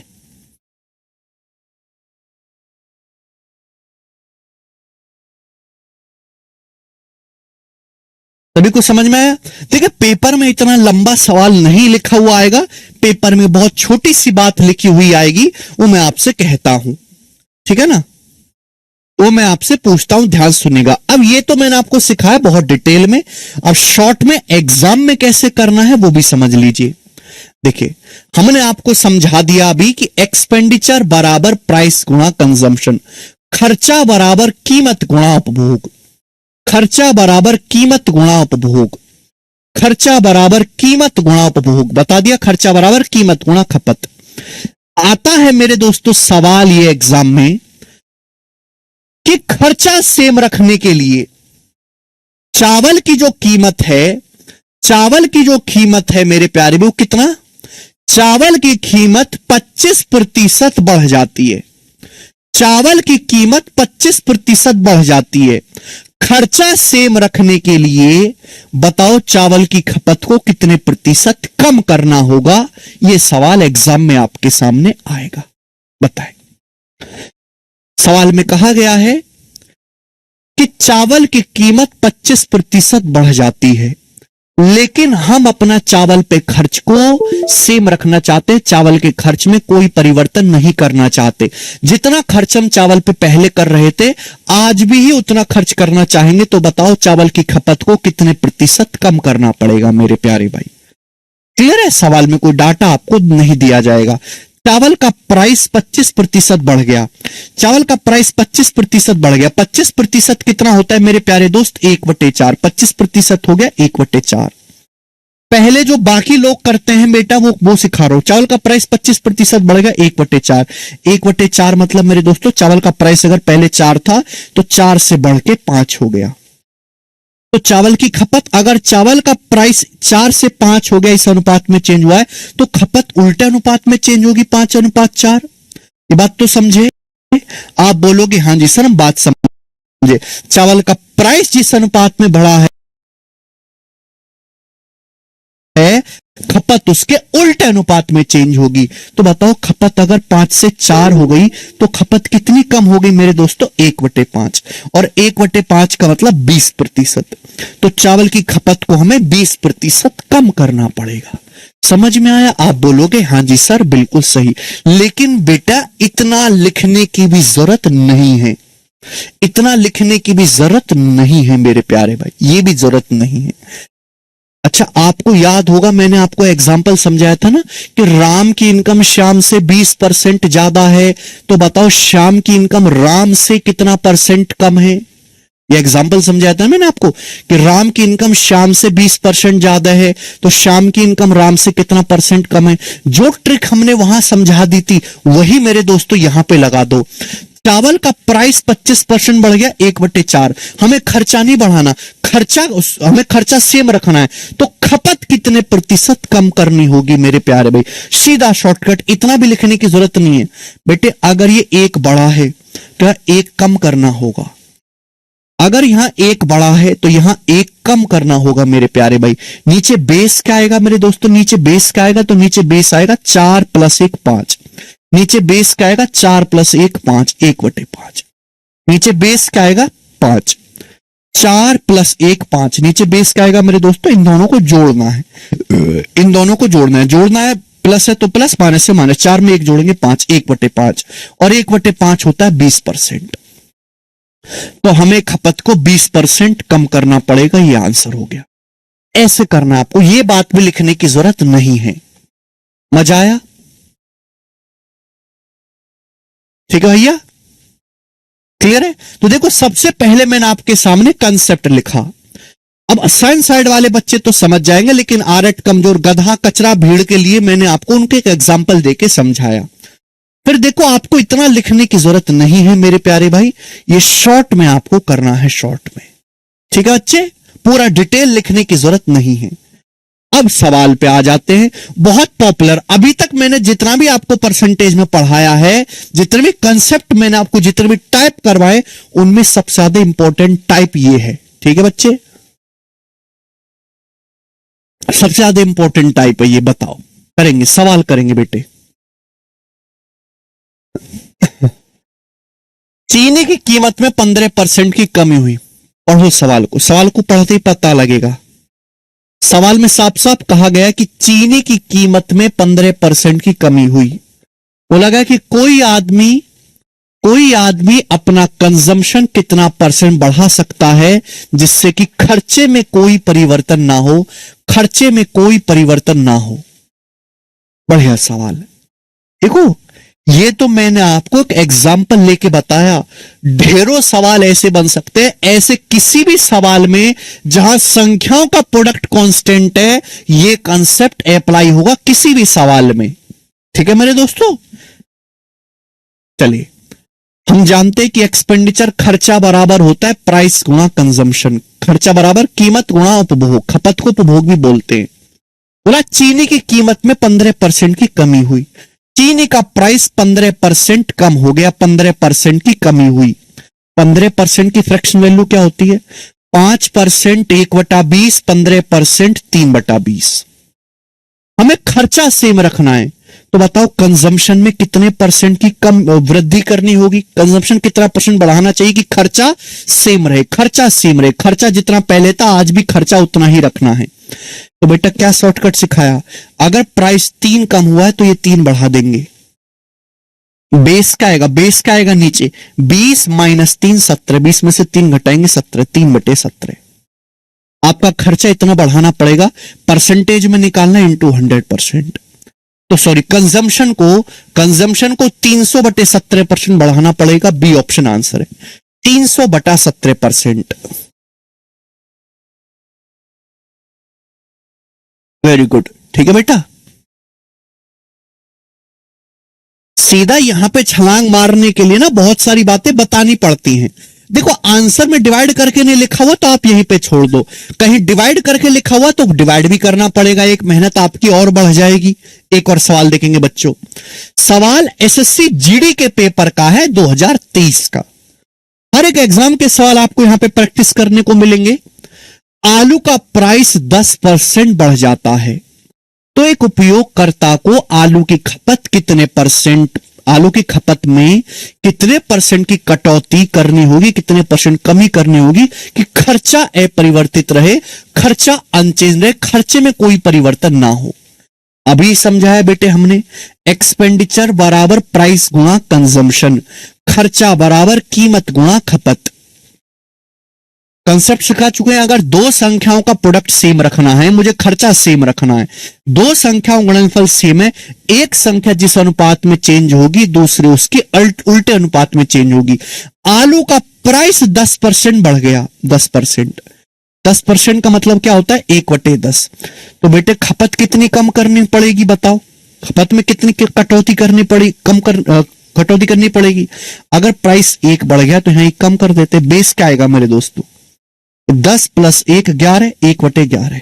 सभी को समझ में आया। देखिए पेपर में इतना लंबा सवाल नहीं लिखा हुआ आएगा, पेपर में बहुत छोटी सी बात लिखी हुई आएगी, वो मैं आपसे कहता हूं, ठीक है ना। वो मैं आपसे पूछता हूं, ध्यान सुनिएगा। अब ये तो मैंने आपको सिखाया बहुत डिटेल में, अब शॉर्ट में एग्जाम में कैसे करना है वो भी समझ लीजिए। देखिए हमने आपको समझा दिया अभी कि एक्सपेंडिचर बराबर प्राइस गुणा कंजम्पशन, खर्चा बराबर कीमत गुणा उपभोग, खर्चा बराबर कीमत गुणा उपभोग, खर्चा बराबर कीमत गुणा उपभोग, बता दिया। खर्चा बराबर कीमत गुणा खपत। आता है मेरे दोस्तों सवाल ये एग्जाम में कि खर्चा सेम रखने के लिए चावल की जो कीमत है, चावल की जो कीमत है मेरे प्यारे, वो कितना, चावल की कीमत 25% बढ़ जाती है। चावल की कीमत 25% बढ़ जाती है। खर्चा सेम रखने के लिए बताओ चावल की खपत को कितने प्रतिशत कम करना होगा। यह सवाल एग्जाम में आपके सामने आएगा, बताएं। सवाल में कहा गया है कि चावल की कीमत 25% बढ़ जाती है, लेकिन हम अपना चावल पे खर्च को सेम रखना चाहते हैं, चावल के खर्च में कोई परिवर्तन नहीं करना चाहते। जितना खर्च हम चावल पे पहले कर रहे थे आज भी ही उतना खर्च करना चाहेंगे, तो बताओ चावल की खपत को कितने प्रतिशत कम करना पड़ेगा मेरे प्यारे भाई। क्लियर है, सवाल में कोई डाटा आपको नहीं दिया जाएगा। चावल का प्राइस 25% बढ़ गया, चावल का प्राइस 25% बढ़ गया। 25% कितना होता है मेरे प्यारे दोस्त, 1/4। 25% हो गया 1/4। पहले जो बाकी लोग करते हैं बेटा वो सिखा रहा हूं। चावल का प्राइस 25% बढ़ गया 1/4। 1/4 मतलब मेरे दोस्तों चावल का प्राइस अगर पहले 4 था तो 4 से बढ़ के 5 हो गया। तो चावल की खपत, अगर चावल का प्राइस 4 से 5 हो गया, इस अनुपात में चेंज हुआ है, तो खपत उल्टे अनुपात में चेंज होगी, 5:4। ये बात तो समझे। आप बोलोगे हाँ जी सर हम बात समझे। चावल का प्राइस जिस अनुपात में बढ़ा है खपत उसके उल्टे अनुपात में चेंज होगी। तो बताओ खपत अगर 5 से 4 हो गई तो खपत कितनी कम हो गई मेरे दोस्तों, 1/5। और 1/5 का मतलब 20%। तो चावल की खपत को हमें 20% कम करना पड़ेगा। समझ में आया। आप बोलोगे हाँ जी सर बिल्कुल सही, लेकिन बेटा इतना लिखने की भी जरूरत नहीं है, इतना लिखने की भी जरूरत नहीं है मेरे प्यारे भाई, ये भी जरूरत नहीं है। अच्छा आपको याद होगा मैंने आपको एग्जाम्पल समझाया था ना कि राम की इनकम श्याम से 20% ज्यादा है, तो बताओ श्याम की इनकम राम से कितना परसेंट कम है। ये एग्जाम्पल समझाया था मैंने आपको कि राम की इनकम श्याम से 20% ज्यादा है, तो श्याम की इनकम राम से कितना परसेंट कम है। जो ट्रिक हमने वहां समझा दी थी वही मेरे दोस्तों यहां पे लगा दो। चावल का प्राइस 25% बढ़ गया 1/4। हमें खर्चा नहीं बढ़ाना, हमें खर्चा सेम रखना है, तो खपत कितने प्रतिशत कम करनी होगी मेरे प्यारे भाई। सीधा शॉर्टकट, इतना भी लिखने की जरूरत नहीं है बेटे। अगर ये 1 बड़ा है तो यहां 1 कम करना होगा, अगर यहां 1 बड़ा है तो यहां 1 कम करना होगा मेरे प्यारे भाई। नीचे बेस क्या आएगा मेरे दोस्तों, नीचे बेस क्या आएगा, तो नीचे बेस आएगा 4 + 1 5। नीचे बेस क्या आएगा 4 + 1 5, 1/5। नीचे बेस क्या आएगा 5, 4 + 1 5। नीचे बेस क्या आएगा मेरे दोस्तों, इन दोनों को जोड़ना है, इन दोनों को जोड़ना है, प्लस है तो प्लस, माइनस से माइनस, 4 में 1 जोड़ेंगे 5, 1/5। और 1/5 होता है 20%। तो हमें खपत को 20% कम करना पड़ेगा, ये आंसर हो गया। ऐसे करना आपको, ये बात भी लिखने की जरूरत नहीं है। मजा आया। ठीक है भैया, क्लियर है? तो देखो सबसे पहले मैंने आपके सामने कंसेप्ट लिखा। अब साइंस साइड वाले बच्चे तो समझ जाएंगे, लेकिन आरट कमजोर गधा कचरा भीड़ के लिए मैंने आपको उनके एक एग्जाम्पल देके समझाया। फिर देखो आपको इतना लिखने की जरूरत नहीं है मेरे प्यारे भाई, ये शॉर्ट में आपको करना है, शॉर्ट में। ठीक है बच्चे, पूरा डिटेल लिखने की जरूरत नहीं है। अब सवाल पे आ जाते हैं, बहुत पॉपुलर, अभी तक मैंने जितना भी आपको परसेंटेज में पढ़ाया है, जितने भी कंसेप्ट मैंने आपको जितने भी टाइप करवाए, उनमें सबसे ज्यादा इंपॉर्टेंट टाइप ये है। ठीक है बच्चे, सबसे ज्यादा इंपॉर्टेंट टाइप है ये, बताओ। करेंगे, सवाल करेंगे बेटे। चीनी की कीमत में 15% की कमी हुई। पढ़ो सवाल को, सवाल को पढ़ते ही पता लगेगा। सवाल में साफ साफ कहा गया कि चीनी की कीमत में 15% की कमी हुई। बोला गया कि कोई आदमी अपना कंजम्पशन कितना परसेंट बढ़ा सकता है जिससे कि खर्चे में कोई परिवर्तन ना हो, खर्चे में कोई परिवर्तन ना हो। बढ़िया सवाल है। देखो ये तो मैंने आपको एक एग्जाम्पल लेके बताया, ढेरों सवाल ऐसे बन सकते हैं। ऐसे किसी भी सवाल में जहां संख्याओं का प्रोडक्ट कांस्टेंट है, ये कंसेप्ट अप्लाई होगा किसी भी सवाल में। ठीक है मेरे दोस्तों, चलिए हम जानते हैं कि एक्सपेंडिचर खर्चा बराबर होता है प्राइस गुणा कंजम्पशन। खर्चा बराबर कीमत गुणा उपभोग, खपत को उपभोग भी बोलते हैं। बोला चीनी की कीमत में 15% की कमी हुई। चीनी का प्राइस 15% कम हो गया, 15% की कमी हुई। 15% की फ्रैक्शन वैल्यू क्या होती है? 5% 1/20, 15% 3/20। हमें खर्चा सेम रखना है, तो बताओ कंजम्पशन में कितने परसेंट की कम वृद्धि करनी होगी? कंजम्पशन कितना परसेंट बढ़ाना चाहिए कि खर्चा सेम रहे? खर्चा सेम रहे, खर्चा जितना पहले था आज भी खर्चा उतना ही रखना है। तो बेटा क्या शॉर्टकट सिखाया, अगर प्राइस 3 कम हुआ है तो ये 3 बढ़ा देंगे। बेस क्या आएगा? बेस क्या आएगा नीचे? 20 माइनस 3 17, 20 में से 3 घटाएंगे 17, 3/17। आपका खर्चा इतना बढ़ाना पड़ेगा, परसेंटेज में निकालना इंटू 100%। तो सॉरी, कंजम्पशन को 300/17% बढ़ाना पड़ेगा। बी ऑप्शन आंसर है, 300/17%। वेरी गुड, ठीक है बेटा। सीधा यहां पे छलांग मारने के लिए ना बहुत सारी बातें बतानी पड़ती हैं। देखो आंसर में डिवाइड करके नहीं लिखा हुआ तो आप यहीं पे छोड़ दो, कहीं डिवाइड करके लिखा हुआ तो डिवाइड भी करना पड़ेगा, एक मेहनत आपकी और बढ़ जाएगी। एक और सवाल देखेंगे बच्चों, सवाल एसएससी जीडी के पेपर का है 2023 का। हर एक एग्जाम के सवाल आपको यहां पे प्रैक्टिस करने को मिलेंगे। आलू का प्राइस 10% बढ़ जाता है तो एक उपयोगकर्ता को आलू की खपत कितने परसेंट, आलू की खपत में कितने परसेंट की कटौती करनी होगी, कितने परसेंट कमी करनी होगी कि खर्चा अपरिवर्तित रहे, खर्चा अनचेंज रहे, खर्चे में कोई परिवर्तन ना हो। अभी समझाया बेटे हमने, एक्सपेंडिचर बराबर प्राइस गुणा कंजम्पशन, खर्चा बराबर कीमत गुणा खपत। कंसेप्ट सिखा चुके हैं। अगर दो संख्याओं का प्रोडक्ट सेम रखना है, मुझे खर्चा सेम रखना है, दो संख्याओं गुणनफल सेम है, एक संख्या जिस अनुपात में चेंज होगी दूसरी उसके उल्टे अनुपात में चेंज होगी। आलू का प्राइस 10% बढ़ गया, 10%, 10% का मतलब क्या होता है? 1/10। तो बेटे खपत कितनी कम करनी पड़ेगी बताओ? खपत में कितनी कटौती करनी पड़ेगी, कटौती करनी पड़ेगी। अगर प्राइस 1 बढ़ गया तो यहां 1 कम कर देते। बेस क्या आएगा मेरे दोस्तों? 10 + 1 11, 1/11,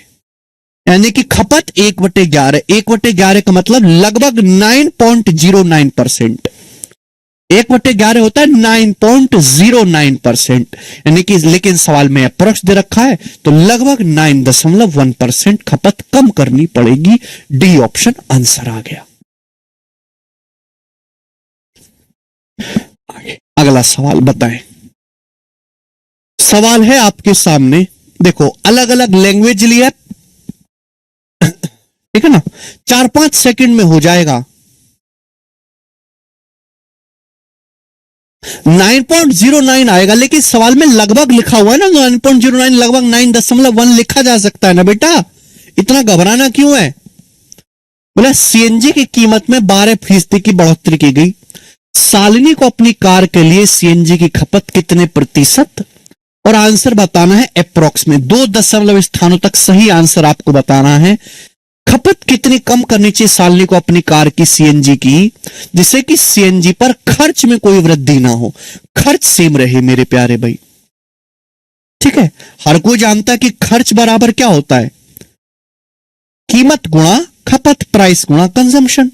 यानी कि खपत 1/11। 1/11 का मतलब लगभग 9.09%। 1/11 होता है 9.09%, यानी कि, लेकिन सवाल में अप्रोक्स दे रखा है तो लगभग 9.1% खपत कम करनी पड़ेगी। डी ऑप्शन आंसर आ गया। अगला सवाल बताएं। सवाल है आपके सामने, देखो अलग अलग लैंग्वेज लिया, ठीक है ना, 4-5 सेकंड में हो जाएगा। 9.09 आएगा, लेकिन सवाल में लगभग लिखा हुआ है ना 9.09, लगभग 9.1 लिखा जा सकता है ना बेटा, इतना घबराना क्यों है? बोला सीएनजी की कीमत में 12% की बढ़ोतरी की गई। शालिनी को अपनी कार के लिए सीएनजी की खपत कितने प्रतिशत, और आंसर बताना है अप्रोक्स में 2 स्थानों तक सही आंसर आपको बताना है। खपत कितनी कम करनी चाहिए शालिनी को अपनी कार की सीएनजी की, जिससे कि सीएनजी पर खर्च में कोई वृद्धि ना हो, खर्च सेम रहे मेरे प्यारे भाई। ठीक है, हर कोई जानता है कि खर्च बराबर क्या होता है, कीमत गुणा खपत, प्राइस गुणा कंजम्पशन।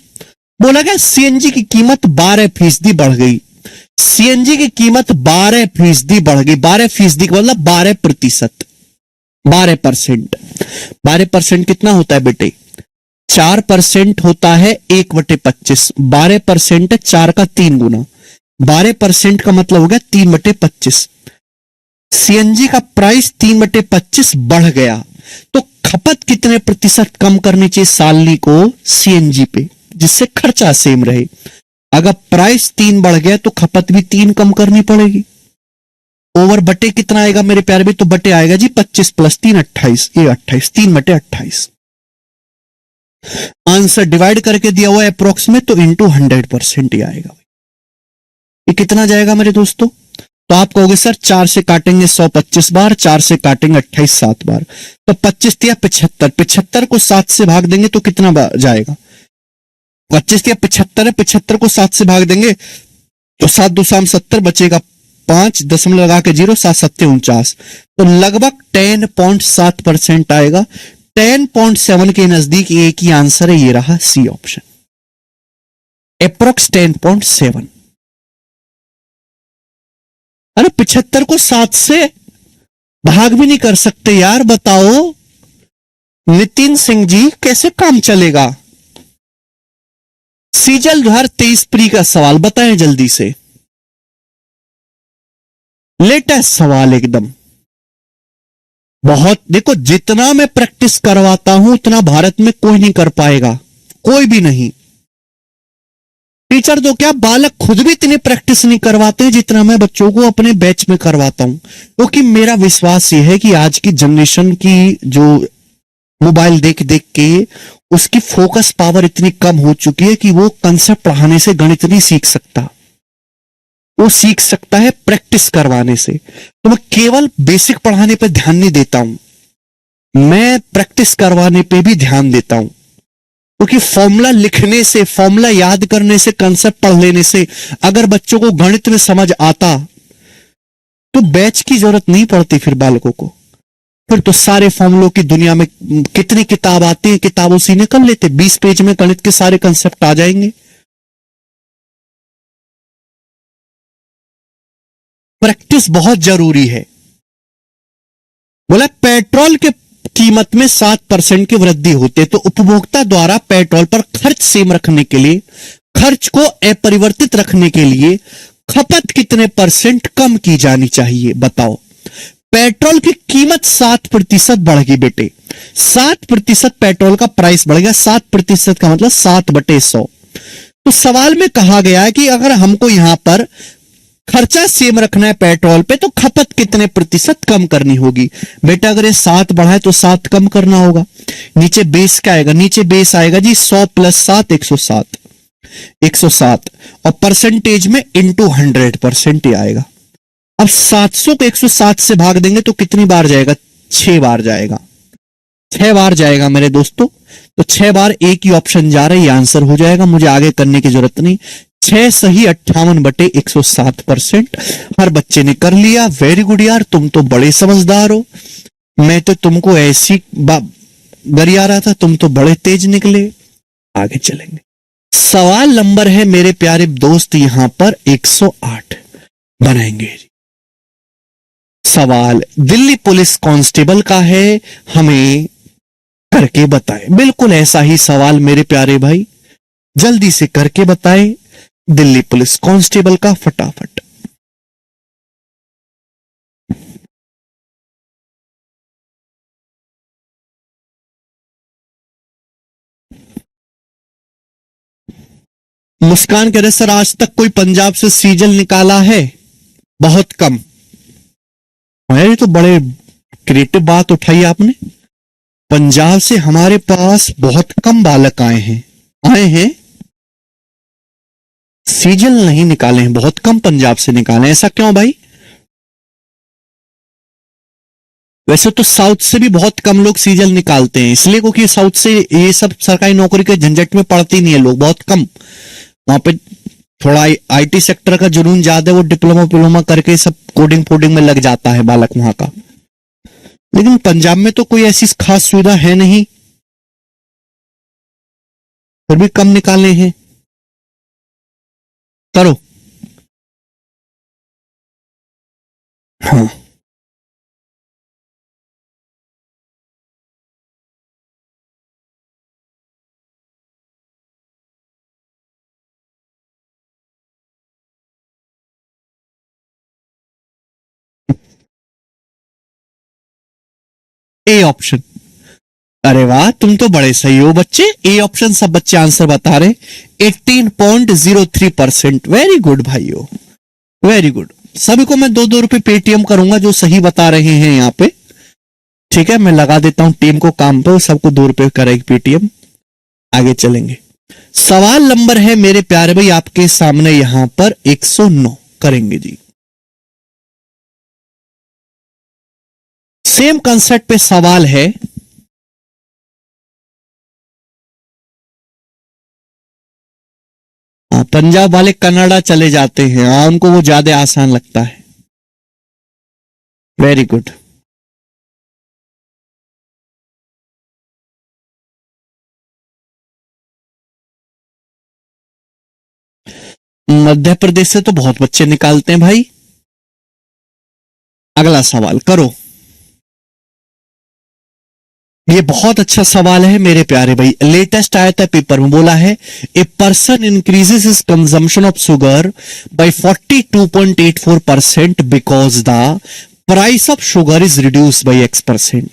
बोला गया सीएनजी की कीमत 12% बढ़ गई, सीएनजी की कीमत 12% बढ़ गई। 12% का मतलब 12%, 12%। 12% कितना होता है बेटे, 4% होता है 1/25। 12% 4 का 3 गुना, 12% का मतलब हो गया 3/25। सीएनजी का प्राइस 3/25 बढ़ गया, तो खपत कितने प्रतिशत कम करनी चाहिए शालिनी को सीएनजी पे, जिससे खर्चा सेम रहे। अगर प्राइस 3 बढ़ गया तो खपत भी 3 कम करनी पड़ेगी। ओवर बटे कितना आएगा मेरे प्यारे भी, तो बटे आएगा जी 25 + 3 28, ये 28, 3/28। आंसर डिवाइड करके दिया हुआ है अप्रोक्स में, तो इंटू 100% ही आएगा। ये कितना जाएगा मेरे दोस्तों, तो आप कहोगे सर 4 से काटेंगे 100 25 बार, 4 से काटेंगे 28 7 बार, तो 25 या 75, 75 को 7 से भाग देंगे तो कितना जाएगा, 25 या 75 है, 75 को 7 से भाग देंगे तो 7 2 70 बचेगा, 5 दशमलव लगा के 0, 7 7 49, तो लगभग 10.7% आएगा। 10.7 के नजदीक एक ही आंसर है, ये रहा सी ऑप्शन, अप्रोक्स 10.7। अरे 75 को 7 से भाग भी नहीं कर सकते यार, बताओ नितिन सिंह जी कैसे काम चलेगा। सीजल हर 23 प्री का सवाल बताएं जल्दी से, लेटेस्ट सवाल एकदम। बहुत देखो, जितना मैं प्रैक्टिस करवाता हूं उतना भारत में कोई नहीं कर पाएगा, कोई भी नहीं। टीचर तो क्या, बालक खुद भी इतनी प्रैक्टिस नहीं करवाते जितना मैं बच्चों को अपने बैच में करवाता हूं, क्योंकि मेरा विश्वास यह है कि आज की जनरेशन की जो मोबाइल देख देख के उसकी फोकस पावर इतनी कम हो चुकी है कि वो कंसेप्ट पढ़ाने से गणित नहीं सीख सकता, वो सीख सकता है प्रैक्टिस करवाने से। तो मैं केवल बेसिक पढ़ाने पे ध्यान नहीं देता हूं, मैं प्रैक्टिस करवाने पे भी ध्यान देता हूं, क्योंकि फॉर्मूला लिखने से, फॉर्मूला याद करने से, कंसेप्ट पढ़ लेने से अगर बच्चों को गणित में समझ आता तो बैच की जरूरत नहीं पड़ती फिर बालकों को। फिर तो सारे फॉर्मूलों की दुनिया में कितनी किताब आती है, किताबों से निकल लेते, 20 पेज में गणित के सारे कंसेप्ट आ जाएंगे। प्रैक्टिस बहुत जरूरी है। बोला पेट्रोल के कीमत में 7% की वृद्धि होती है, तो उपभोक्ता द्वारा पेट्रोल पर खर्च सेम रखने के लिए, खर्च को अपरिवर्तित रखने के लिए खपत कितने % कम की जानी चाहिए, बताओ। पेट्रोल की कीमत 7% बढ़ गई बेटे, 7% पेट्रोल का प्राइस बढ़ गया, 7% का मतलब 7/100। तो सवाल में कहा गया है कि अगर हमको यहां पर खर्चा सेम रखना है पेट्रोल पे, तो खपत कितने % कम करनी होगी। बेटा अगर ये 7 बढ़ा है तो 7 कम करना होगा। नीचे बेस क्या आएगा, नीचे बेस आएगा जी 100 + 7 107, 107, और परसेंटेज में इंटू 100% ही आएगा। अब 700 को 107 से भाग देंगे तो कितनी बार जाएगा, 6 बार जाएगा, 6 बार जाएगा मेरे दोस्तों। तो 6 बार एक ही ऑप्शन जा रहा है, ये आंसर हो जाएगा, मुझे आगे करने की जरूरत नहीं। 6 सही 58/107%। हर बच्चे ने कर लिया, वेरी गुड यार, तुम तो बड़े समझदार हो। मैं तो तुमको ऐसी गरिया रहा था, तुम तो बड़े तेज निकले। आगे चलेंगे, सवाल नंबर है मेरे प्यारे दोस्त यहां पर 108 बनाएंगे। सवाल दिल्ली पुलिस कांस्टेबल का है, हमें करके बताएं। बिल्कुल ऐसा ही सवाल मेरे प्यारे भाई, जल्दी से करके बताएं दिल्ली पुलिस कांस्टेबल का फटाफट। मुस्कान कह रहे सर आज तक कोई पंजाब से सीजल निकाला है, बहुत कम। ये तो बड़े क्रिएटिव बात उठाई आपने। पंजाब से हमारे पास बहुत कम बालक आए हैं सीजल नहीं निकाले हैं, बहुत कम पंजाब से निकाले हैं। ऐसा क्यों भाई? वैसे तो साउथ से भी बहुत कम लोग सीजल निकालते हैं, इसलिए क्योंकि साउथ से ये सब सरकारी नौकरी के झंझट में पड़ते ही नहीं है लोग, बहुत कम। वहां पे थोड़ा आईटी सेक्टर का जुनून ज्यादा है, वो डिप्लोमा करके सब कोडिंग फोडिंग में लग जाता है बालक वहां का। लेकिन पंजाब में तो कोई ऐसी खास सुविधा है नहीं, फिर भी कम निकाले हैं। करो। हाँ, ए ऑप्शन। अरे वाह, तुम तो बड़े सही हो बच्चे। ए ऑप्शन सब बच्चे आंसर बता रहे। 18.03%। वेरी गुड भाइयों, वेरी गुड। सभी को मैं 2-2 रुपए पेटीएम करूंगा जो सही बता रहे हैं यहाँ पे। ठीक है, मैं लगा देता हूं टीम को काम पे, सबको 2 रुपए करेगी पेटीएम। आगे चलेंगे। सवाल नंबर है मेरे प्यारे भाई आपके सामने यहां पर 109 करेंगे जी। सेम कंसेप्ट पे सवाल है। पंजाब वाले कनाडा चले जाते हैं, उनको वो ज्यादा आसान लगता है। Very good. मध्य प्रदेश से तो बहुत बच्चे निकालते हैं भाई। अगला सवाल करो। ये बहुत अच्छा सवाल है मेरे प्यारे भाई, लेटेस्ट आया था पेपर में, बोला है a person increases his consumption of sugar bye 42.84% because the price of sugar is reduce by X%।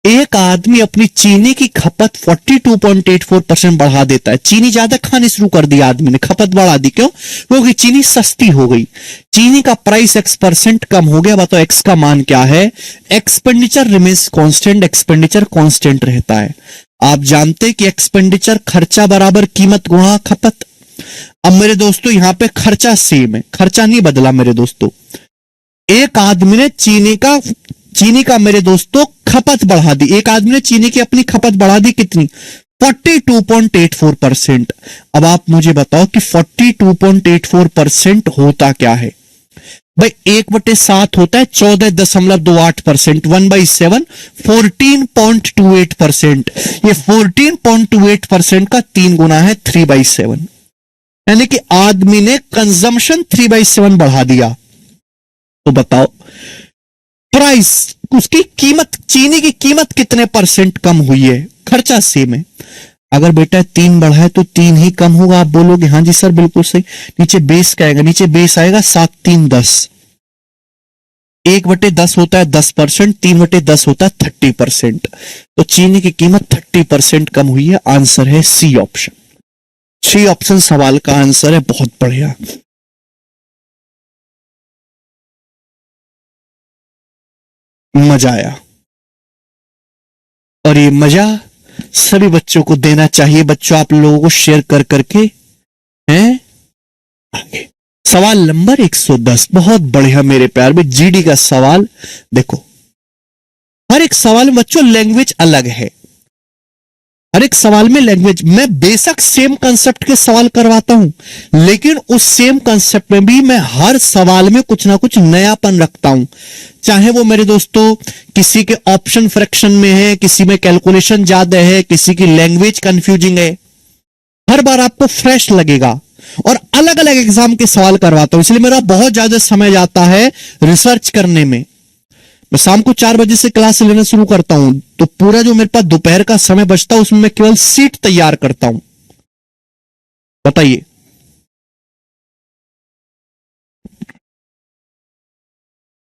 एक आदमी अपनी चीनी की खपत 42.84% बढ़ा देता है। चीनी ज्यादा खानी शुरू कर दी आदमी ने, खपत बढ़ा दी। क्यों? क्योंकि चीनी सस्ती हो गई, चीनी का प्राइस X% कम हो गया। बताओ X का मान क्या है? Expenditure remains constant, expenditure constant रहता है। आप जानते कि एक्सपेंडिचर खर्चा बराबर कीमत गुणा खपत। अब मेरे दोस्तों यहां पे खर्चा सेम है, खर्चा नहीं बदला मेरे दोस्तों। एक आदमी ने चीनी का मेरे दोस्तों खपत बढ़ा दी। एक आदमी ने चीनी की अपनी खपत बढ़ा दी कितनी? 42.84%। अब आप मुझे बताओ कि 42.84% होता क्या है भाई? 1/7 होता है 14.28%। 1/7 14.28%। ये 14.28% का 3 गुना है 3/7, यानी कि आदमी ने कंजम्पशन 3/7 बढ़ा दिया। तो बताओ प्राइस, उसकी कीमत, चीनी की कीमत कितने परसेंट कम हुई है? खर्चा सेम है। अगर बेटा 3 बढ़ा है तो 3 ही कम होगा। आप बोलोगे हाँ जी सर बिल्कुल सही। नीचे बेस क्या आएगा? नीचे बेस आएगा 7 3 10। 1/10 होता है 10%, 3/10 होता है 30%। तो चीनी की कीमत 30% कम हुई है। आंसर है सी ऑप्शन। सी ऑप्शन सवाल का आंसर है। बहुत बढ़िया, मजा आया। और ये मजा सभी बच्चों को देना चाहिए। बच्चों आप लोगों को शेयर कर करके हैं आगे। सवाल नंबर 110, बहुत बढ़िया मेरे प्यार में जीडी का सवाल। देखो हर एक सवाल में बच्चों लैंग्वेज अलग है। हर एक सवाल में लैंग्वेज, मैं बेशक सेम कंसेप्ट के सवाल करवाता हूं, लेकिन उस सेम कंसेप्ट में भी मैं हर सवाल में कुछ ना कुछ नयापन रखता हूं। चाहे वो मेरे दोस्तों किसी के ऑप्शन फ्रैक्शन में है, किसी में कैलकुलेशन ज्यादा है, किसी की लैंग्वेज कंफ्यूजिंग है, हर बार आपको फ्रेश लगेगा। और अलग अलग एग्जाम के सवाल करवाता हूं, इसलिए मेरा बहुत ज्यादा समय जाता है रिसर्च करने में। मैं शाम को 4 बजे से क्लास लेना शुरू करता हूं, तो पूरा जो मेरे पास दोपहर का समय बचता है उसमें मैं केवल सीट तैयार करता हूं। बताइए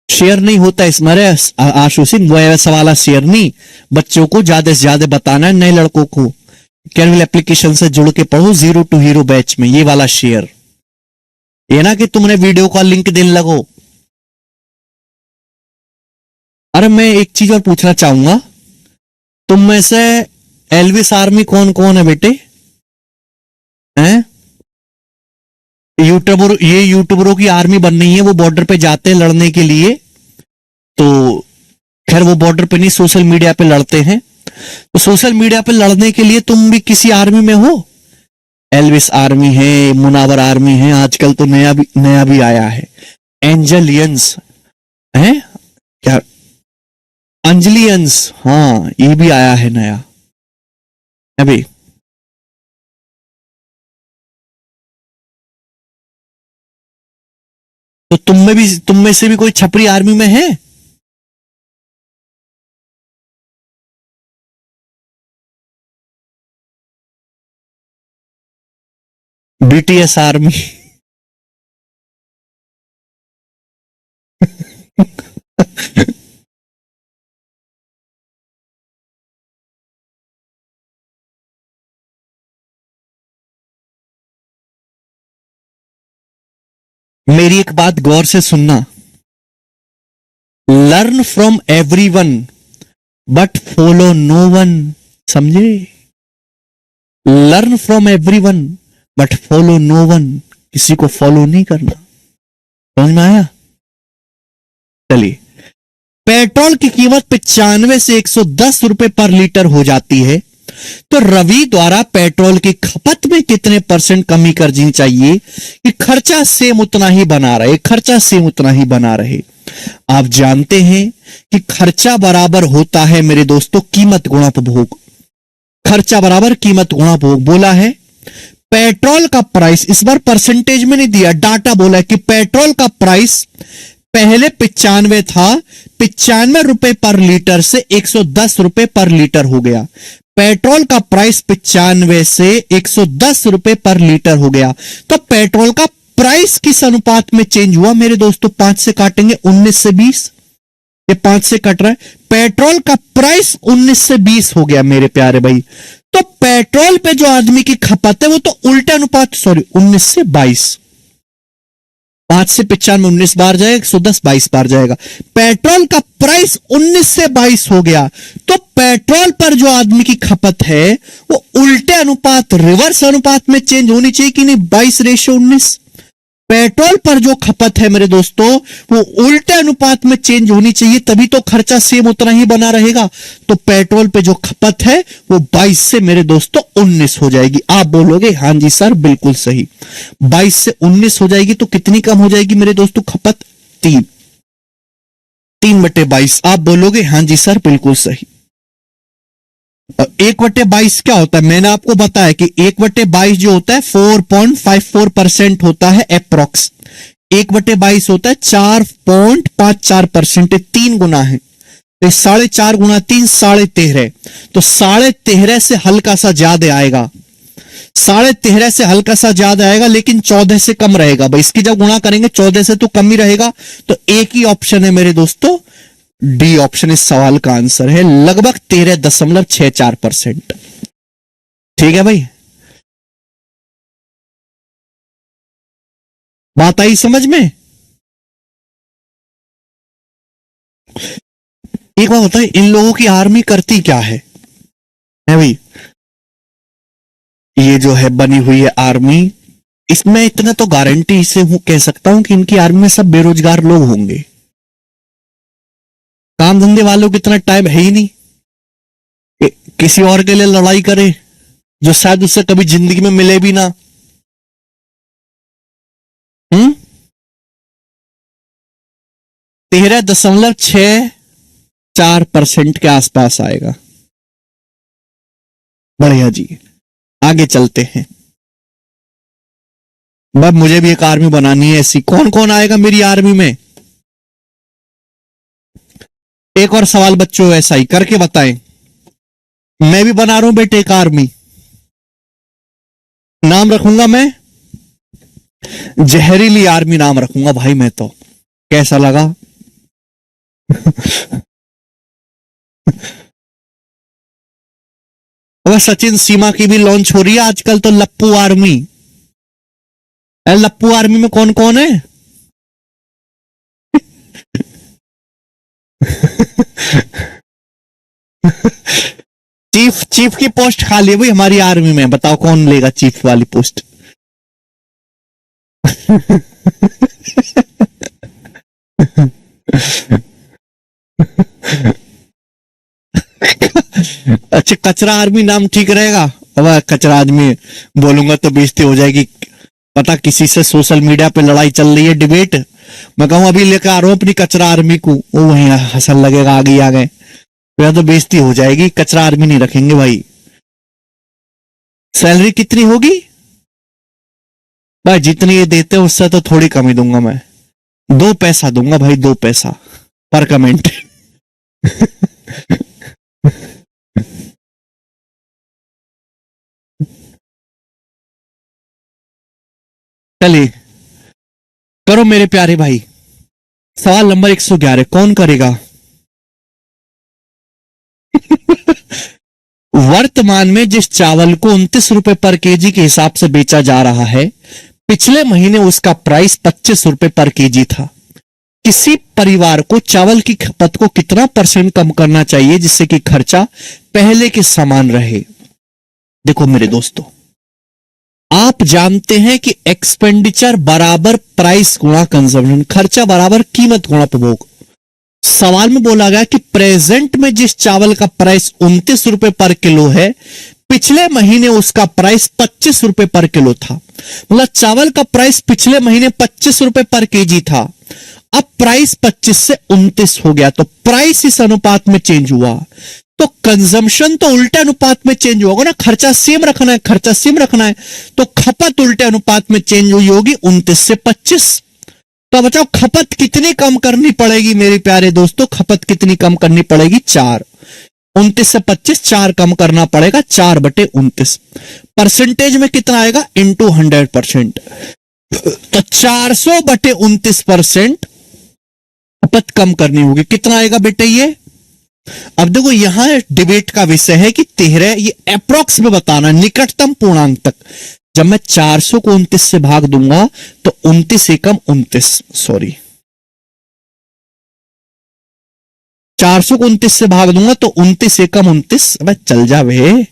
शेयर नहीं होता इसमें? आशु सिंह वो सवाल शेयर नहीं, बच्चों को ज्यादा से ज्यादा बताना है। नए लड़कों को कैनविल एप्लीकेशन से जुड़ के पढ़ो, 0 to हीरो बैच में, ये वाला शेयर। ये ना कि तुमने वीडियो का लिंक देने लगो। अरे मैं एक चीज और पूछना चाहूंगा, तुम में से एलविस आर्मी कौन कौन है बेटे? हैं? यूट्यूबरों की आर्मी बन रही है, वो बॉर्डर पे जाते हैं लड़ने के लिए। तो खैर वो बॉर्डर पे नहीं, सोशल मीडिया पे लड़ते हैं। तो सोशल मीडिया पे लड़ने के लिए तुम भी किसी आर्मी में हो? एल्विस आर्मी है, मुनावर आर्मी है, आजकल तो नया भी आया है, एंजलियंस है क्या, अंजलियंस, हाँ ये भी आया है नया अभी। तो तुम में से भी कोई छपरी आर्मी में है? BTS army. मेरी एक बात गौर से सुनना, learn from everyone but follow no one, समझे? Learn from everyone but follow no one, किसी को फॉलो नहीं करना। समझ में आया? चलिए, पेट्रोल की कीमत 95 से 110 रुपए पर लीटर हो जाती है, तो रवि द्वारा पेट्रोल की खपत में कितने परसेंट कमी करनी चाहिए कि खर्चा सेम उतना ही बना रहे? खर्चा सेम उतना ही बना रहे। आप जानते हैं कि खर्चा बराबर होता है मेरे दोस्तों कीमत गुणा उपभोग। खर्चा बराबर कीमत गुणा उपभोग। बोला है पेट्रोल का प्राइस, इस बार परसेंटेज में नहीं दिया, डाटा बोला है कि पेट्रोल का प्राइस पहले 95 था, 95 रुपए पर लीटर से 110 रुपए पर लीटर हो गया। पेट्रोल का प्राइस 95 से 110 रुपए पर लीटर हो गया, तो पेट्रोल का प्राइस किस अनुपात में चेंज हुआ मेरे दोस्तों? 5 से काटेंगे, 19 से 20, ये 5 से कट रहा है। पेट्रोल का प्राइस 19 से 20 हो गया मेरे प्यारे भाई। तो पेट्रोल पे जो आदमी की खपत है वो तो उल्टा अनुपात, सॉरी 19 से 22, 5 से 95 19 बार जाएगा, 110 22 बार जाएगा। पेट्रोल का प्राइस 19 से 22 हो गया, तो पेट्रोल पर जो आदमी की खपत है वो उल्टे अनुपात, रिवर्स अनुपात में चेंज होनी चाहिए कि नहीं? 22:19। पेट्रोल पर जो खपत है मेरे दोस्तों वो उल्टे अनुपात में चेंज होनी चाहिए, तभी तो खर्चा सेम उतना ही बना रहेगा। तो पेट्रोल पे जो खपत है वो 22 से मेरे दोस्तों 19 हो जाएगी। आप बोलोगे हां जी सर बिल्कुल सही, 22 से 19 हो जाएगी, तो कितनी कम हो जाएगी मेरे दोस्तों खपत? 3/22। आप बोलोगे हां जी सर बिल्कुल सही। 1/22 क्या होता है? मैंने आपको बताया कि 1/22 जो होता है 4.54% होता है अप्रोक्स। 1/22 होता है 4.54%, 3 गुना है, तो 4.5 गुना 3 13.5, तो 13.5 से हल्का सा ज्यादा आएगा, 13.5 से हल्का सा ज्यादा आएगा, लेकिन 14 से कम रहेगा भाई। इसकी जब गुणा करेंगे 14 से तो कम ही रहेगा, तो एक ही ऑप्शन है मेरे दोस्तों, डी ऑप्शन इस सवाल का आंसर है, लगभग 13.64%। ठीक है भाई, बात आई समझ में? एक बात बताइए, इन लोगों की आर्मी करती क्या है भाई? ये जो है बनी हुई है आर्मी, इसमें इतना तो गारंटी से हूं, कह सकता हूं कि इनकी आर्मी में सब बेरोजगार लोग होंगे। काम धंधे वालों को इतना टाइम है ही नहीं कि किसी और के लिए लड़ाई करे जो शायद उससे कभी जिंदगी में मिले भी ना। 13.64% के आसपास आएगा। बढ़िया जी, आगे चलते हैं। बस मुझे भी एक आर्मी बनानी है ऐसी। कौन कौन आएगा मेरी आर्मी में? एक और सवाल बच्चों ऐसा ही करके बताएं। मैं भी बना रहा हूं बेटे एक आर्मी, नाम रखूंगा मैं जहरीली आर्मी नाम रखूंगा भाई मैं तो। कैसा लगा? अगर सचिन सीमा की भी लॉन्च हो रही है आजकल तो, लप्पू आर्मी। लप्पू आर्मी में कौन कौन है? चीफ की पोस्ट खाली है भाई हमारी आर्मी में, बताओ कौन लेगा चीफ वाली पोस्ट? अच्छा, कचरा आर्मी नाम ठीक रहेगा? अब कचरा आदमी बोलूंगा तो बेइज्जती हो जाएगी। पता किसी से सोशल मीडिया पे लड़ाई चल रही है, डिबेट, मैं कहूँ अभी लेकर आ रहा हूँ अपनी कचरा आर्मी को, वो वहीं हंसन लगेगा, आगे आ गए तो तो बेइज्जती हो जाएगी। कचरा आर्मी नहीं रखेंगे भाई। सैलरी कितनी होगी भाई? जितनी ये देते हैं उससे तो थोड़ी कमी दूंगा मैं। 2 पैसा दूंगा भाई, 2 पैसा पर कमेंट। चलिए करो मेरे प्यारे भाई। सवाल नंबर 111 कौन करेगा? वर्तमान में जिस चावल को 29 रुपए पर केजी के हिसाब से बेचा जा रहा है, पिछले महीने उसका प्राइस 25 रुपए पर केजी था। किसी परिवार को चावल की खपत को कितना % कम करना चाहिए जिससे कि खर्चा पहले के समान रहे? देखो मेरे दोस्तों, आप जानते हैं कि एक्सपेंडिचर बराबर प्राइस गुणा कंजम्पशन, खर्चा बराबर कीमत गुणा उपभोग। सवाल में बोला गया कि प्रेजेंट में जिस चावल का प्राइस 29 रुपए पर किलो है, पिछले महीने उसका प्राइस 25 रुपए पर किलो था। मतलब चावल का प्राइस पिछले महीने 25 रुपए पर केजी था, अब प्राइस 25 से 29 हो गया, तो प्राइस इस अनुपात में चेंज हुआ, तो कंजम्पशन तो उल्टे अनुपात में चेंज होगा ना। खर्चा सेम रखना है, खर्चा सेम रखना है, तो खपत उल्टे अनुपात में चेंज हुई होगी 29 से 25। तो बताओ खपत कितनी कम करनी पड़ेगी मेरे प्यारे दोस्तों? खपत कितनी कम करनी पड़ेगी? 4। 29 से 25 4 कम करना पड़ेगा, 4/29। परसेंटेज में कितना आएगा? इंटू 100%। तो 400/29% खपत कम करनी होगी। कितना आएगा बेटे ये? अब देखो यहां डिबेट का विषय है कि 13, ये अप्रोक्स में बताना, निकटतम पूर्णांक तक। जब मैं 400 को 29 से भाग दूंगा तो 29 एकम 29, सॉरी 400 को 29 से भाग दूंगा तो 29 एकम 29, अब चल जा वे,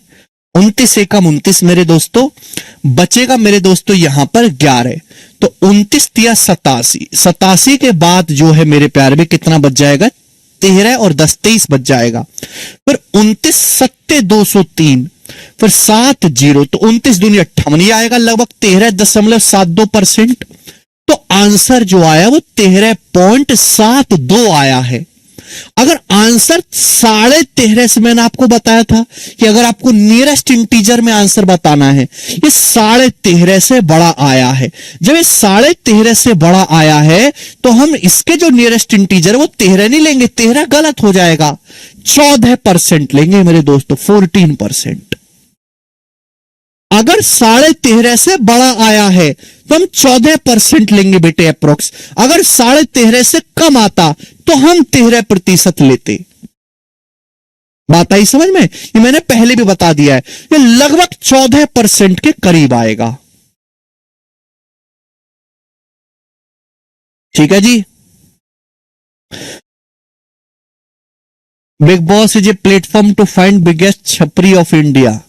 29 एकम 29 मेरे दोस्तों, बचेगा मेरे दोस्तों यहां पर 11। तो 29 दिया 87, 87 के बाद जो है मेरे प्यारे में कितना बच जाएगा? 13 और 10 23 बच जाएगा। फिर 29 सत्ते 203, फिर 7 0, तो 29 दूनी 58, ये आएगा लगभग 13.72%। तो आंसर जो आया वो 13.72 आया है। अगर आंसर 13.5 से, मैंने आपको बताया था कि अगर आपको नियरेस्ट इंटीजर में आंसर बताना है, ये 13.5 से बड़ा आया है। जब ये 13.5 से बड़ा आया है तो हम इसके जो नियरेस्ट इंटीजर वो 13 नहीं लेंगे, 13 गलत हो जाएगा, 14% लेंगे मेरे दोस्तों, 14%। अगर 13.5 से बड़ा आया है तो हम 14% लेंगे बेटे अप्रोक्स। अगर 13.5 से कम आता तो हम 13% लेते। बात आई समझ में? ये मैंने पहले भी बता दिया है, ये लगभग 14% के करीब आएगा। ठीक है जी। Bigg Boss is a platform to find biggest छपरी ऑफ इंडिया।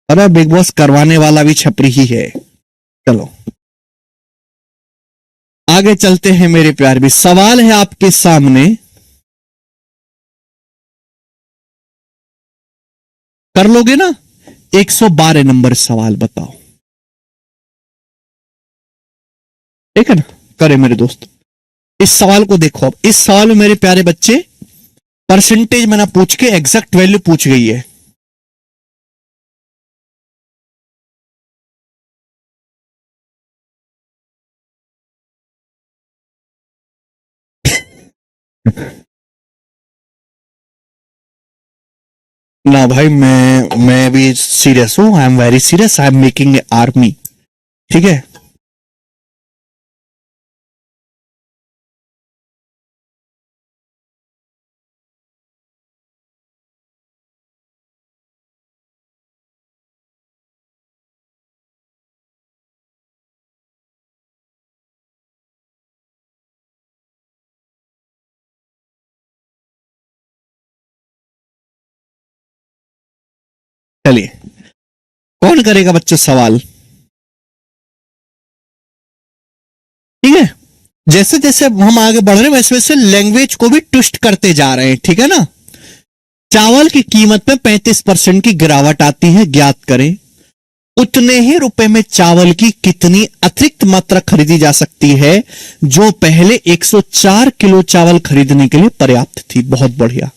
अरे बिग बॉस करवाने वाला भी छपरी ही है। चलो आगे चलते हैं मेरे प्यार भी। सवाल है आपके सामने, कर लोगे ना? 112 नंबर सवाल बताओ, ठीक है ना? करे मेरे दोस्त, इस सवाल को देखो। अब इस सवाल में मेरे प्यारे बच्चे परसेंटेज मैंने पूछ के एग्जैक्ट वैल्यू पूछ गई है। ना भाई, मैं भी सीरियस हूं, I am very serious, I am making a army. ठीक है, चलिए कौन करेगा बच्चों सवाल? ठीक है, जैसे जैसे हम आगे बढ़ रहे हैं वैसे वैसे लैंग्वेज को भी ट्विस्ट करते जा रहे हैं, ठीक है ना। चावल की कीमत में 35% की गिरावट आती है, ज्ञात करें उतने ही रुपए में चावल की कितनी अतिरिक्त मात्रा खरीदी जा सकती है जो पहले 104 किलो चावल खरीदने के लिए पर्याप्त थी। बहुत बढ़िया।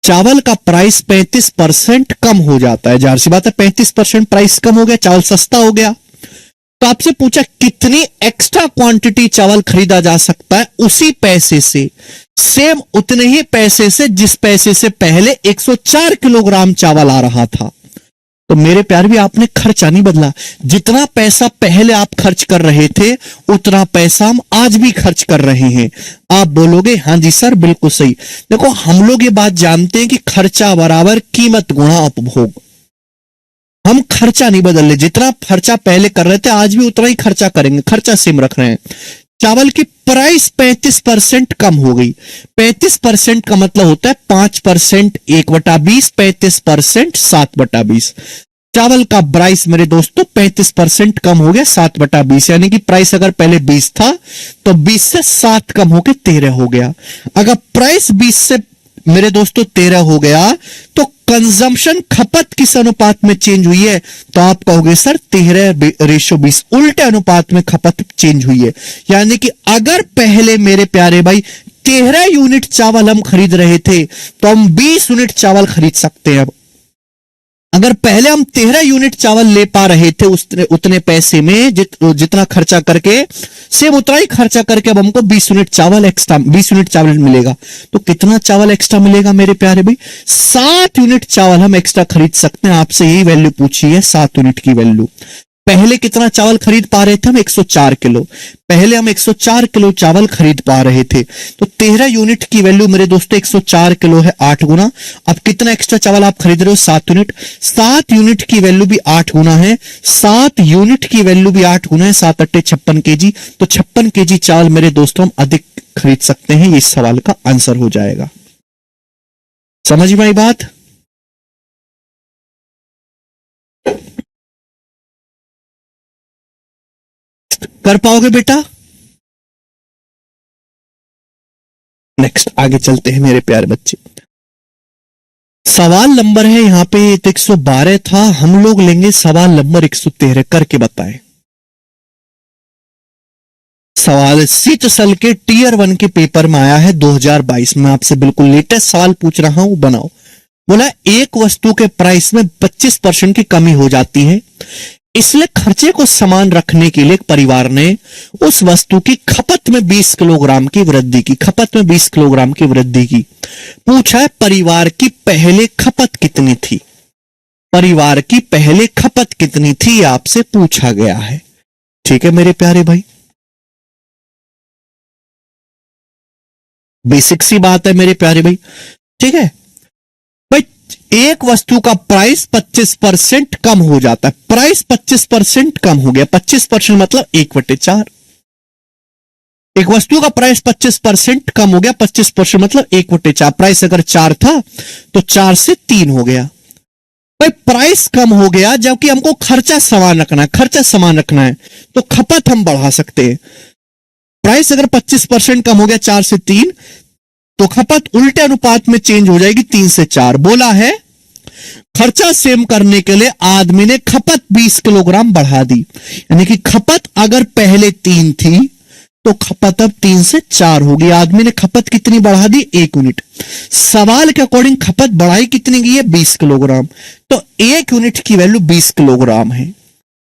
चावल का प्राइस 35% कम हो जाता है, जाहिर सी बात है 35% प्राइस कम हो गया, चावल सस्ता हो गया। तो आपसे पूछा कितनी एक्स्ट्रा क्वांटिटी चावल खरीदा जा सकता है उसी पैसे से, सेम उतने ही पैसे से जिस पैसे से पहले 104 किलोग्राम चावल आ रहा था। तो मेरे प्यार भी आपने खर्चा नहीं बदला, जितना पैसा पहले आप खर्च कर रहे थे उतना पैसा हम आज भी खर्च कर रहे हैं। आप बोलोगे हाँ जी सर बिल्कुल सही। देखो हम लोग ये बात जानते हैं कि खर्चा बराबर कीमत गुणा उपभोग। हम खर्चा नहीं बदल रहे, जितना खर्चा पहले कर रहे थे आज भी उतना ही खर्चा करेंगे, खर्चा सेम रख रहे हैं। चावल की प्राइस 35% कम हो गई। 35% का मतलब होता है 5% 1/20, 35% 7/20। चावल का प्राइस मेरे दोस्तों 35% कम हो गया 7/20, यानी कि प्राइस अगर पहले 20 था तो 20 से 7 कम होकर 13 हो गया। अगर प्राइस 20 से मेरे दोस्तों 13 हो गया तो कंजम्पशन खपत किस अनुपात में चेंज हुई है, तो आप कहोगे सर 13:20, उल्टे अनुपात में खपत चेंज हुई है। यानी कि अगर पहले मेरे प्यारे भाई 13 यूनिट चावल हम खरीद रहे थे तो हम 20 यूनिट चावल खरीद सकते हैं। अब अगर पहले हम 13 यूनिट चावल ले पा रहे थे उतने पैसे में जितना खर्चा करके, सेम उतना ही खर्चा करके अब हमको 20 यूनिट चावल एक्स्ट्रा 20 यूनिट चावल मिलेगा। तो कितना चावल एक्स्ट्रा मिलेगा मेरे प्यारे भाई, 7 यूनिट चावल हम एक्स्ट्रा खरीद सकते हैं। आपसे यही वैल्यू पूछी है 7 यूनिट की वैल्यू। पहले कितना चावल खरीद पा रहे थे हम 104 किलो, पहले हम 104 किलो चावल खरीद पा रहे थे। तो 13 यूनिट की वैल्यू मेरे दोस्तों 104 किलो है 8 गुना। अब कितना एक्स्ट्रा चावल आप खरीद रहे हो 7 यूनिट, 7 यूनिट की वैल्यू भी 8 गुना है, 7 यूनिट की वैल्यू भी 8 गुना है, 7 अट्टे 56 केजी। तो 56 केजी चावल मेरे दोस्तों हम अधिक खरीद सकते हैं। इस सवाल का आंसर हो जाएगा। समझ में आई बात। कर पाओगे बेटा। नेक्स्ट आगे चलते हैं मेरे प्यारे बच्चे। सवाल नंबर है यहां पे 112 था, हम लोग लेंगे सवाल नंबर 113, करके बताएं। सवाल CITES के टियर 1 के पेपर में आया है 2022 में। आपसे बिल्कुल लेटेस्ट सवाल पूछ रहा हूं, बनाओ। बोला एक वस्तु के प्राइस में 25% की कमी हो जाती है, इसलिए खर्चे को समान रखने के लिए परिवार ने उस वस्तु की खपत में 20 किलोग्राम की वृद्धि की, खपत में 20 किलोग्राम की वृद्धि की। पूछा है परिवार की पहले खपत कितनी थी, परिवार की पहले खपत कितनी थी आपसे पूछा गया है। ठीक है मेरे प्यारे भाई, बेसिक सी बात है मेरे प्यारे भाई। ठीक है भाई, एक वस्तु का प्राइस 25% कम हो जाता है, प्राइस 25% कम हो गया, 25% मतलब 1/4। एक वस्तु का प्राइस 25% कम हो गया, 25% मतलब 1/4। प्राइस अगर 4 था तो 4 से 3 हो गया। भाई प्राइस कम हो गया जबकि हमको खर्चा समान रखना है, खर्चा समान रखना है तो खपत हम बढ़ा सकते हैं। प्राइस अगर 25% कम हो गया 4 से 3 तो खपत उल्टे अनुपात में चेंज हो जाएगी 3 से 4। बोला है खर्चा सेम करने के लिए आदमी ने खपत 20 किलोग्राम बढ़ा दी, यानी कि खपत अगर पहले 3 थी तो खपत अब 3 से 4 होगी। आदमी ने खपत कितनी बढ़ा दी 1 यूनिट। सवाल के अकॉर्डिंग खपत बढ़ाई कितनी गई है 20 किलोग्राम, तो 1 यूनिट की वैल्यू 20 किलोग्राम है।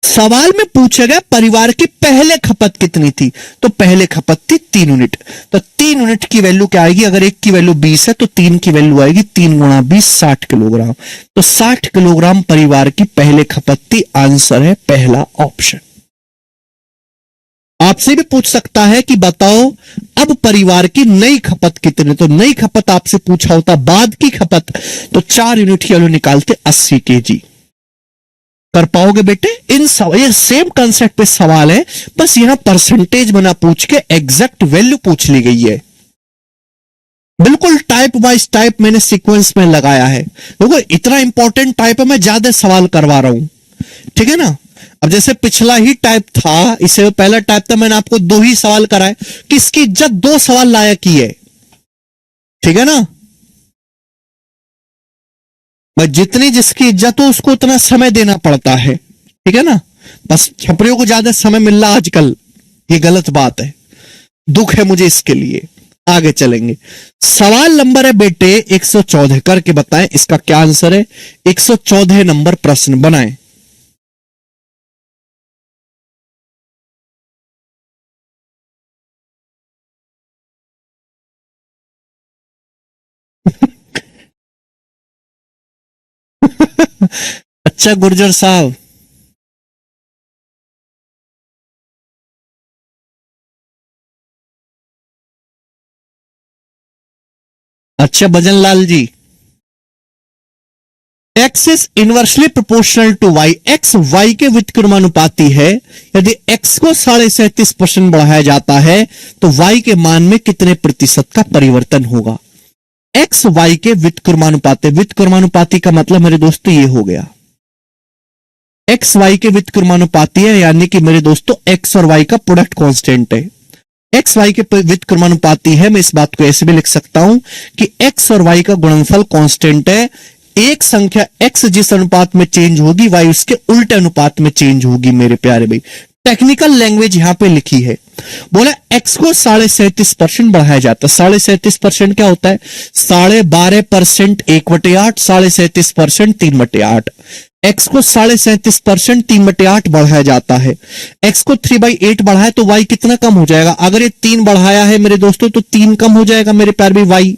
सवाल में पूछा गया परिवार की पहले खपत कितनी थी, तो पहले खपत थी 3 यूनिट। तो 3 यूनिट की वैल्यू क्या आएगी, अगर 1 की वैल्यू 20 है तो 3 की वैल्यू आएगी 3 गुणा 20 60 किलोग्राम। तो 60 किलोग्राम परिवार की पहले खपत थी। आंसर है पहला ऑप्शन। आपसे भी पूछ सकता है कि बताओ अब परिवार की नई खपत कितनी, तो नई खपत आपसे पूछा होता बाद की खपत, तो 4 यूनिट की वैल्यू निकालते 80 केजी। कर पाओगे बेटे। ये सेम कंसेप्ट पे सवाल है, बस यहां परसेंटेज बना पूछ के एग्जैक्ट वैल्यू पूछ ली गई है। बिल्कुल टाइप वाइज टाइप मैंने सीक्वेंस में लगाया है। देखो इतना इंपॉर्टेंट टाइप है, मैं ज्यादा सवाल करवा रहा हूं, ठीक है ना। अब जैसे पिछला ही टाइप था, इससे पहला टाइप था, मैंने आपको दो ही सवाल कराए, किसकी इज्जत दो सवाल लायक ही है, ठीक है ना। बस जितनी जिसकी इज्जत हो उसको उतना समय देना पड़ता है, ठीक है ना। बस छपरियों को ज्यादा समय मिल रहा आजकल, ये गलत बात है, दुख है मुझे इसके लिए। आगे चलेंगे। सवाल नंबर है बेटे 114, करके बताएं इसका क्या आंसर है। 114 नंबर प्रश्न बनाएं। अच्छा गुर्जर साहब, अच्छा Bhajan Lal ji, x is inversely proportional to y, x y के व्युत्क्रमानुपाती है। यदि एक्स को 37.5% बढ़ाया जाता है तो वाई के मान में कितने प्रतिशत का परिवर्तन होगा। एक्स वाई के व्युत्क्रमानुपाती, व्युत्क्रमानुपाती का मतलब मेरे दोस्तों ये हो गया, एक्स वाई के व्युत्क्रमानुपाती है, यानी कि मेरे दोस्तों एक्स और वाई का प्रोडक्ट कांस्टेंट है। एक्स वाई के व्युत्क्रमानुपाती है, मैं इस बात को ऐसे भी लिख सकता हूं कि एक्स और वाई का गुणनफल कांस्टेंट है। एक संख्या एक्स जिस अनुपात में चेंज होगी वाई उसके उल्टे अनुपात में चेंज होगी मेरे प्यारे भाई। टेक्निकल लैंग्वेज यहां पे लिखी है। बोला एक्स को 37.5% बढ़ाया जाता है। 37.5% क्या होता है, 12.5% 1/8, 37.5% 3/8। एक्स को 37.5% 3/8 बढ़ाया जाता है। एक्स को 3/8 बढ़ाए तो वाई कितना कम हो जाएगा। अगर ये 3 बढ़ाया है मेरे दोस्तों तो 3 कम हो जाएगा मेरे प्यार भी वाई।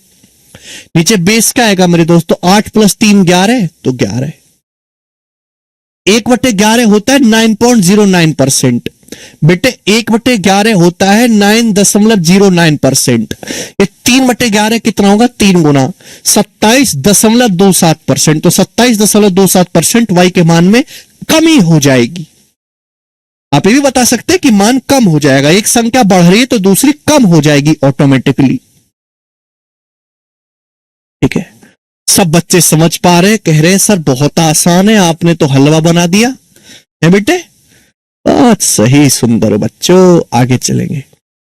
नीचे बेस क्या आएगा मेरे दोस्तों, 8 + 3 11, तो 11। 1/11 होता है 9.09%। बेटे 1/11 होता है 9.09%। ये 3/11 कितना होगा, 3 गुना 27.27%। तो 27.27% वाई के मान में कमी हो जाएगी। आप ये भी बता सकते हैं कि मान कम हो जाएगा, एक संख्या बढ़ रही है तो दूसरी कम हो जाएगी ऑटोमेटिकली, ठीक है। सब बच्चे समझ पा रहे हैं, कह रहे हैं सर बहुत आसान है, आपने तो हलवा बना दिया है बेटे। बहुत सही, सुंदर बच्चों, आगे चलेंगे।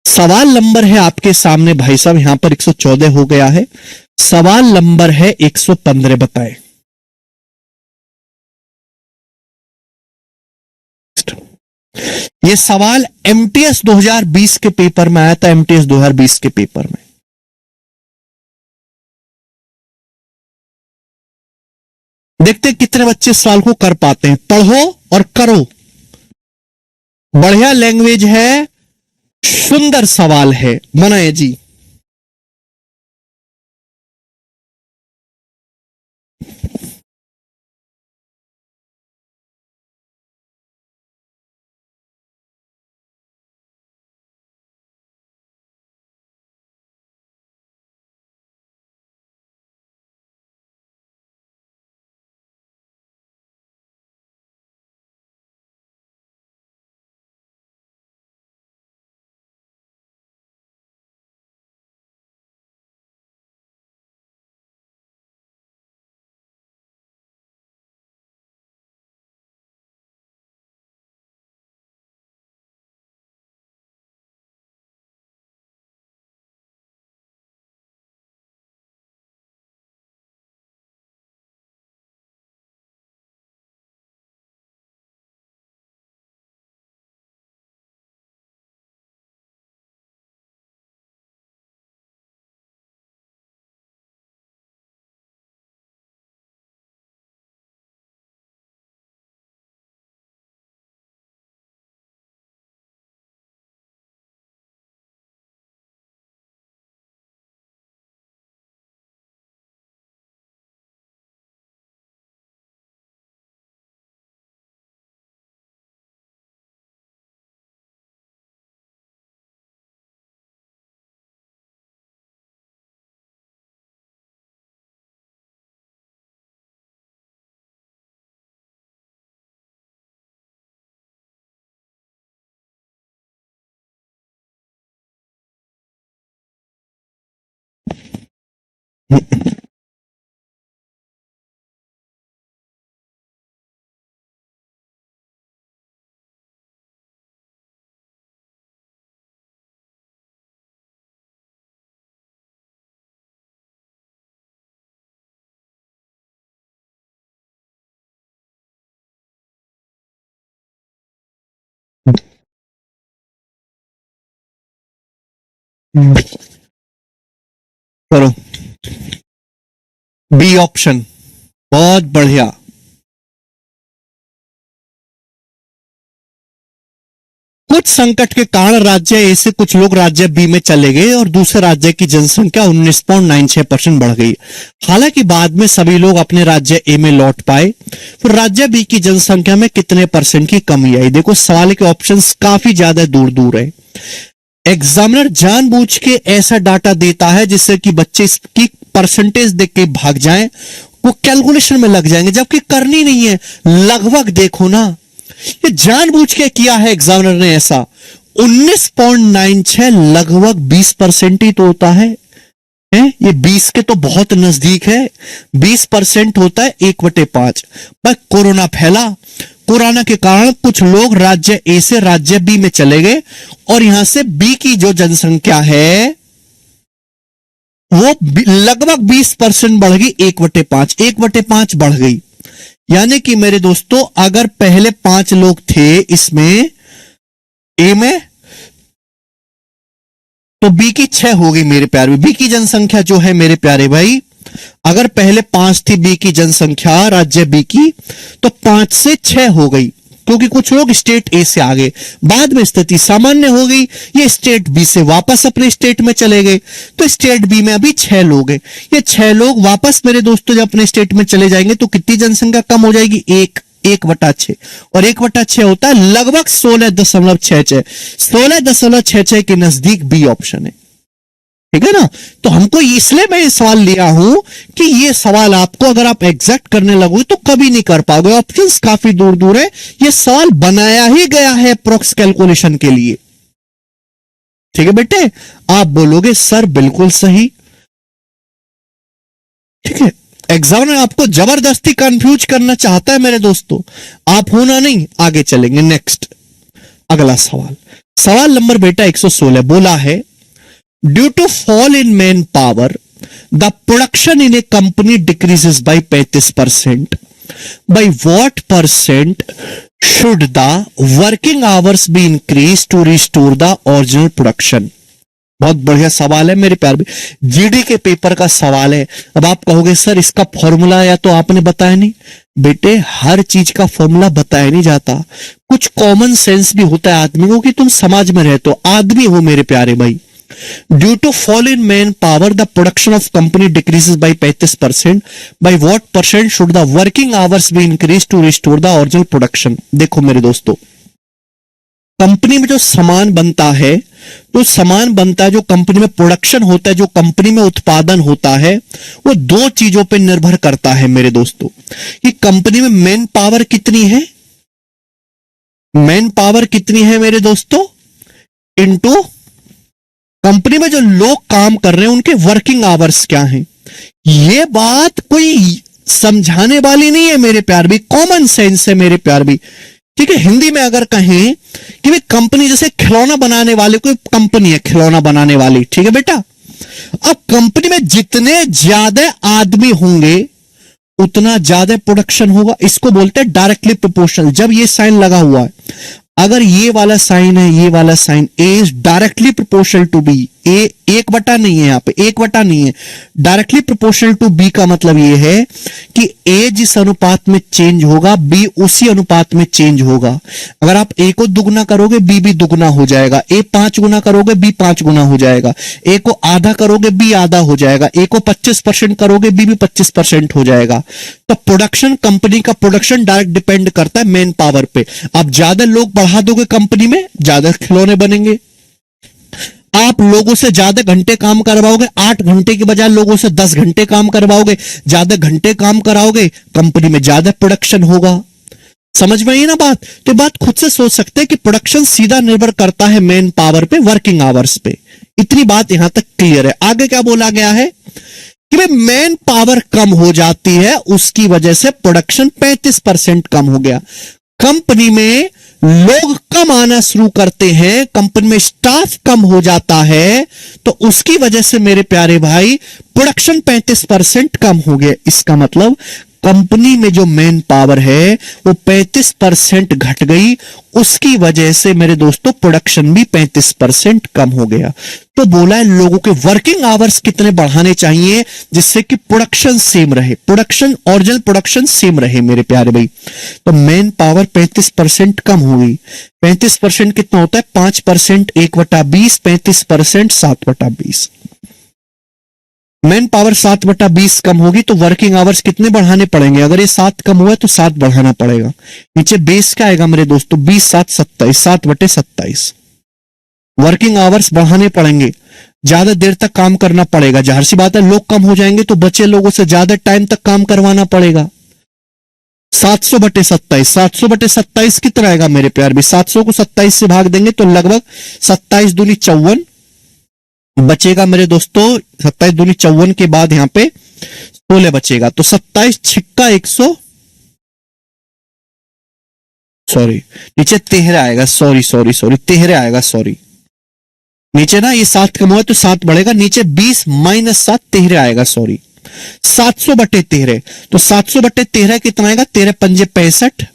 सवाल नंबर है आपके सामने भाई साहब, यहां पर 114 हो गया है। सवाल नंबर है 115, बताएं। ये सवाल एमटीएस 2020 के पेपर में आया था, एमटीएस 2020 के पेपर में। देखते हैं कितने बच्चे इस सवाल को कर पाते हैं। पढ़ो और करो, बढ़िया लैंग्वेज है, सुंदर सवाल है, बनाए जी। करो, बी ऑप्शन, बहुत बढ़िया। कुछ संकट के कारण राज्य ए से कुछ लोग राज्य बी में चले गए और दूसरे राज्य की जनसंख्या 19.96% बढ़ गई। हालांकि बाद में सभी लोग अपने राज्य ए में लौट पाए। फिर राज्य बी की जनसंख्या में कितने परसेंट की कमी आई? देखो सवाल के ऑप्शंस काफी ज्यादा दूर दूर है। एग्जामिनर जानबूझ के ऐसा डाटा देता है जिससे कि बच्चे इसकी परसेंटेज देख के भाग जाएं, वो कैलकुलेशन में लग जाएंगे, जबकि करनी नहीं है। लगभग देखो ना, ये जानबूझ के किया है एग्जामिनर ने ऐसा। 19.96 लगभग 20% ही तो होता है। ये 20 के तो बहुत नजदीक है। 20% होता है 1/5। पर कोरोना फैला, कोरोना के कारण कुछ लोग राज्य ए से राज्य बी में चले गए और यहां से बी की जो जनसंख्या है वो लगभग 20% बढ़ गई। 1/5 बढ़ गई। यानी कि मेरे दोस्तों अगर पहले 5 लोग थे इसमें ए में, तो बी की 6 हो गई मेरे प्यारे। बी की जनसंख्या जो है मेरे प्यारे भाई, अगर पहले 5 थी बी की जनसंख्या राज्य बी की, तो 5 से 6 हो गई, क्योंकि कुछ लोग स्टेट ए से आ गए। बाद में स्थिति सामान्य हो गई, ये स्टेट बी से वापस अपने स्टेट में चले गए, तो स्टेट बी में अभी 6 लोग हैं। ये 6 लोग वापस मेरे दोस्तों जब अपने स्टेट में चले जाएंगे तो कितनी जनसंख्या कम हो जाएगी? 1/6। और 1/6 होता है लगभग 16.66। 16.66 के नजदीक बी ऑप्शन है। ठीक है ना? तो हमको इसलिए मैं ये सवाल लिया हूं कि ये सवाल आपको अगर आप एग्जैक्ट करने लगोगे तो कभी नहीं कर पाओगे। ऑप्शंस काफी दूर दूर है। ये सवाल बनाया ही गया है अप्रोक्स कैलकुलेशन के लिए। ठीक है बेटे? आप बोलोगे सर बिल्कुल सही। ठीक है, एग्जामिनर आपको जबरदस्ती कंफ्यूज करना चाहता है मेरे दोस्तों। आप होना नहीं, आगे चलेंगे। नेक्स्ट अगला सवाल, सवाल नंबर बेटा 116 बोला है, due to fall in man power the production in a company decreases by 35%। By what percent should the working hours be increase to restore the original production? बहुत बढ़िया सवाल है मेरे प्यार। जीडी के पेपर का सवाल है। अब आप कहोगे सर इसका फॉर्मूला या तो आपने बताया नहीं। बेटे हर चीज का फॉर्मूला बताया नहीं जाता, कुछ कॉमन सेंस भी होता है आदमी को, कि तुम समाज में रहते हो, आदमी हो मेरे प्यारे भाई। Due to fall in man power the production of company decreases by 35%। By what percent should the working hours be increase to restore the original production? देखो मेरे दोस्तों, कंपनी में जो सामान बनता है, तो सामान बनता है, जो कंपनी में प्रोडक्शन होता है, जो कंपनी में उत्पादन होता है, वो 2 चीजों पर निर्भर करता है मेरे दोस्तों। कि कंपनी में मैन पावर कितनी है, मैन पावर कितनी है मेरे दोस्तों, इनटू कंपनी में जो लोग काम कर रहे हैं उनके वर्किंग आवर्स क्या हैं। ये बात कोई समझाने वाली नहीं है मेरे प्यार भी, कॉमन सेंस है मेरे प्यार भी। ठीक है, हिंदी में अगर कहें कि भाई कंपनी, जैसे खिलौना बनाने वाले कोई कंपनी है, खिलौना बनाने वाली, ठीक है बेटा। अब कंपनी में जितने ज्यादा आदमी होंगे उतना ज्यादा प्रोडक्शन होगा। इसको बोलते हैं डायरेक्टली प्रोपोर्शनल। जब ये साइन लगा हुआ है, अगर ये वाला साइन है, ये वाला sign, A is directly proportional to b. A 1/, नहीं है, यहां पे 1/, नहीं है, डायरेक्टली प्रोपोर्शनल टू बी का मतलब ये है कि ए जिस अनुपात में चेंज होगा बी उसी अनुपात में चेंज होगा। अगर आप ए को दुगना करोगे बी भी दुगना हो जाएगा, ए 5 गुना करोगे बी 5 गुना हो जाएगा, ए को आधा करोगे बी आधा हो जाएगा, ए को 25% करोगे बी भी 25% हो जाएगा। तो प्रोडक्शन, कंपनी का प्रोडक्शन डायरेक्ट डिपेंड करता है मैन पावर पे। आप ज्यादा लोग बढ़ा दोगे कंपनी में, ज्यादा खिलौने बनेंगे। आप लोगों से ज्यादा घंटे काम करवाओगे, 8 घंटे के बजाय लोगों से 10 घंटे काम करवाओगे, ज्यादा घंटे काम कराओगे, कंपनी में ज्यादा प्रोडक्शन होगा। समझ में आई ना बात? तो बात खुद से सोच सकते हैं कि प्रोडक्शन सीधा निर्भर करता है मैन पावर पे, वर्किंग आवर्स पे। इतनी बात यहां तक क्लियर है। आगे क्या बोला गया है कि भाई मैन पावर कम हो जाती है, उसकी वजह से प्रोडक्शन 35% कम हो गया। कंपनी में लोग कम आना शुरू करते हैं, कंपनी में स्टाफ कम हो जाता है, तो उसकी वजह से मेरे प्यारे भाई प्रोडक्शन 35% कम हो गया। इसका मतलब कंपनी में जो मैन पावर है वो 35% घट गई, उसकी वजह से मेरे दोस्तों प्रोडक्शन भी 35% कम हो गया। तो बोला है लोगों के वर्किंग आवर्स कितने बढ़ाने चाहिए जिससे कि प्रोडक्शन सेम रहे, प्रोडक्शन ओरिजिनल प्रोडक्शन सेम रहे मेरे प्यारे भाई। तो मैन पावर 35% कम हो गई। 35% कितना होता है? 5% 1/20, 35% 7/20। मैन पावर 7/20 कम होगी तो वर्किंग आवर्स कितने बढ़ाने पड़ेंगे? अगर ये 7 कम हुआ तो 7 बढ़ाना पड़ेगा। नीचे बेस क्या आएगा मेरे दोस्तों? 20 7 27, 7/27। वर्किंग आवर्स बढ़ाने पड़ेंगे, ज्यादा देर तक काम करना पड़ेगा। जाहिर सी बात है लोग कम हो जाएंगे तो बचे लोगों से ज्यादा टाइम तक काम करवाना पड़ेगा। 700/27, 700/27 कितना आएगा मेरे प्यार भी? 700 को 27 से भाग देंगे तो लगभग 27 दूनी 54 बचेगा मेरे दोस्तों। 27 दूनी 54 के बाद यहां पे 16 बचेगा, तो 27 छिक्का 100, सॉरी नीचे 13 आएगा, सॉरी 13 आएगा, सॉरी नीचे ना ये 7 कम हुआ तो 7 बढ़ेगा, नीचे 20 - 7 13 आएगा, सॉरी 700/13। तो 700/13 कितना आएगा? 13 पंजे 65,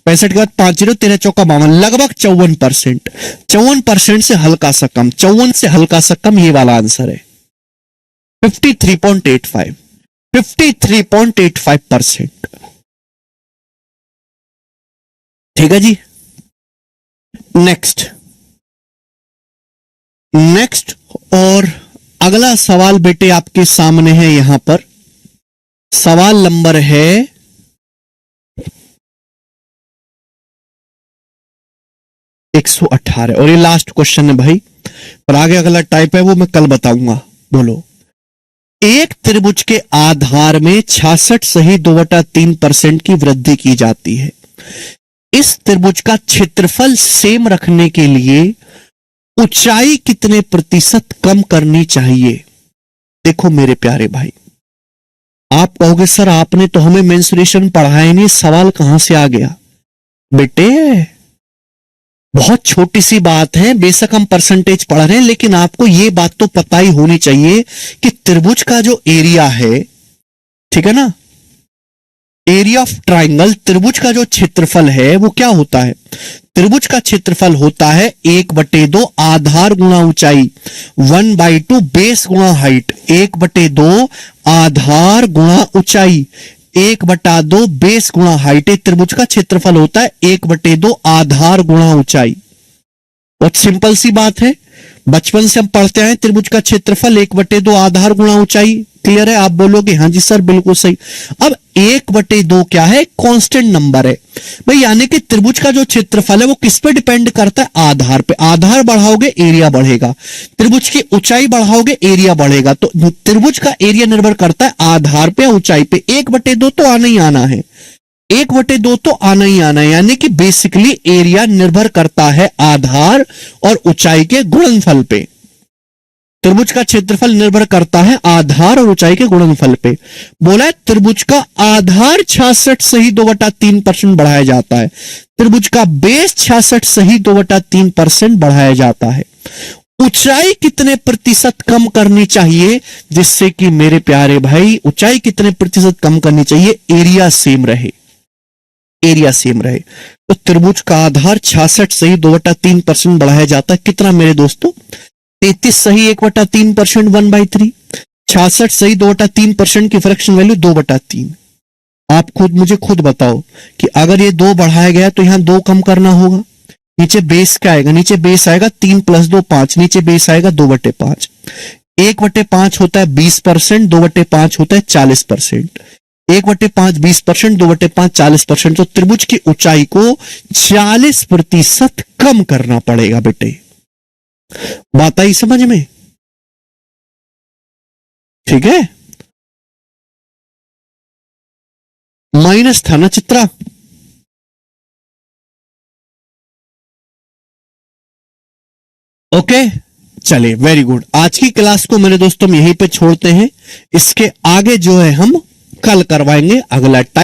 65 के बाद 5 0, 13 चौका 52, लगभग 54%। 54% से हल्का सा कम, 54 से हल्का सा कम, ये वाला आंसर है 53.85, 53.85%। ठीक है जी। नेक्स्ट और अगला सवाल बेटे आपके सामने है। यहां पर सवाल नंबर है 118 और ये लास्ट क्वेश्चन है भाई, और आगे अगला टाइप है वो मैं कल बताऊंगा। बोलो, एक त्रिभुज के आधार में 66 सही 2/3% की वृद्धि की जाती है। इस त्रिभुज का क्षेत्रफल सेम रखने के लिए ऊंचाई कितने प्रतिशत कम करनी चाहिए? देखो मेरे प्यारे भाई, आप कहोगे सर आपने तो हमें मेंसुरेशन पढ़ाया नहीं, सवाल कहां से आ गया? बेटे बहुत छोटी सी बात है, बेशक हम परसेंटेज पढ़ रहे हैं, लेकिन आपको यह बात तो पता ही होनी चाहिए कि त्रिभुज का जो एरिया है, ठीक है ना, एरिया ऑफ ट्राइंगल, त्रिभुज का जो क्षेत्रफल है वो क्या होता है? त्रिभुज का क्षेत्रफल होता है 1/2 आधार गुणा ऊंचाई, 1/2 बेस गुणा हाइट, 1/2 आधार गुणा ऊंचाई, 1/2 बेस गुणा हाइट। त्रिभुज का क्षेत्रफल होता है 1/2 आधार गुणा ऊंचाई। बहुत सिंपल सी बात है, बचपन से हम पढ़ते हैं त्रिभुज का क्षेत्रफल 1/2 आधार गुणा ऊंचाई। क्लियर है? आप बोलोगे हाँ जी सर बिल्कुल सही। अब 1/2 क्या है? कांस्टेंट नंबर है भाई, यानी कि त्रिभुज का जो क्षेत्रफल है वो किस पे डिपेंड करता है? आधार पे। आधार बढ़ाओगे एरिया बढ़ेगा, त्रिभुज की ऊंचाई बढ़ाओगे एरिया बढ़ेगा। तो त्रिभुज का एरिया निर्भर करता है आधार पे, ऊंचाई पे। 1/2 तो आना ही आना है, 1/2 तो आना ही आना है, यानी कि बेसिकली एरिया निर्भर करता है आधार और ऊंचाई के गुणनफल पे। त्रिभुज का क्षेत्रफल निर्भर करता है आधार और ऊंचाई के गुणनफल पे। बोला है त्रिभुज का आधार 66 सही 2/3% बढ़ाया जाता है, त्रिभुज का बेस 66 सही 2/3% बढ़ाया जाता है। ऊंचाई कितने प्रतिशत कम करनी चाहिए जिससे कि मेरे प्यारे भाई ऊंचाई कितने प्रतिशत कम करनी चाहिए? एरिया सेम रहे, एरिया सेम रहे। तो त्रिभुज का आधार 66 सही 2/3% बढ़ाया जाता है। कितना मेरे दोस्तों? 33 सही 1/3%, 1/3। 66 सही 2/3% की फ्रैक्शन वैल्यू 2/3। आप मुझे खुद बताओ कि अगर ये 2 बढ़ाया गया तो यहां 2 कम करना होगा। नीचे बेस क्या आएगा? नीचे बेस आएगा 3 + 2 5, नीचे बेस आएगा 2/5। 1/5 होता है 20%, 2/5 होता है 40%। 1/5 20%, 2/5 40%। तो त्रिभुज की ऊंचाई को 40% कम करना पड़ेगा बेटे। बात आई समझ में? ठीक है, माइनस था ना चित्रा? ओके चलिए, वेरी गुड। आज की क्लास को मेरे दोस्तों हम यहीं पे छोड़ते हैं, इसके आगे जो है हम कल करवाएंगे अगला टाइप।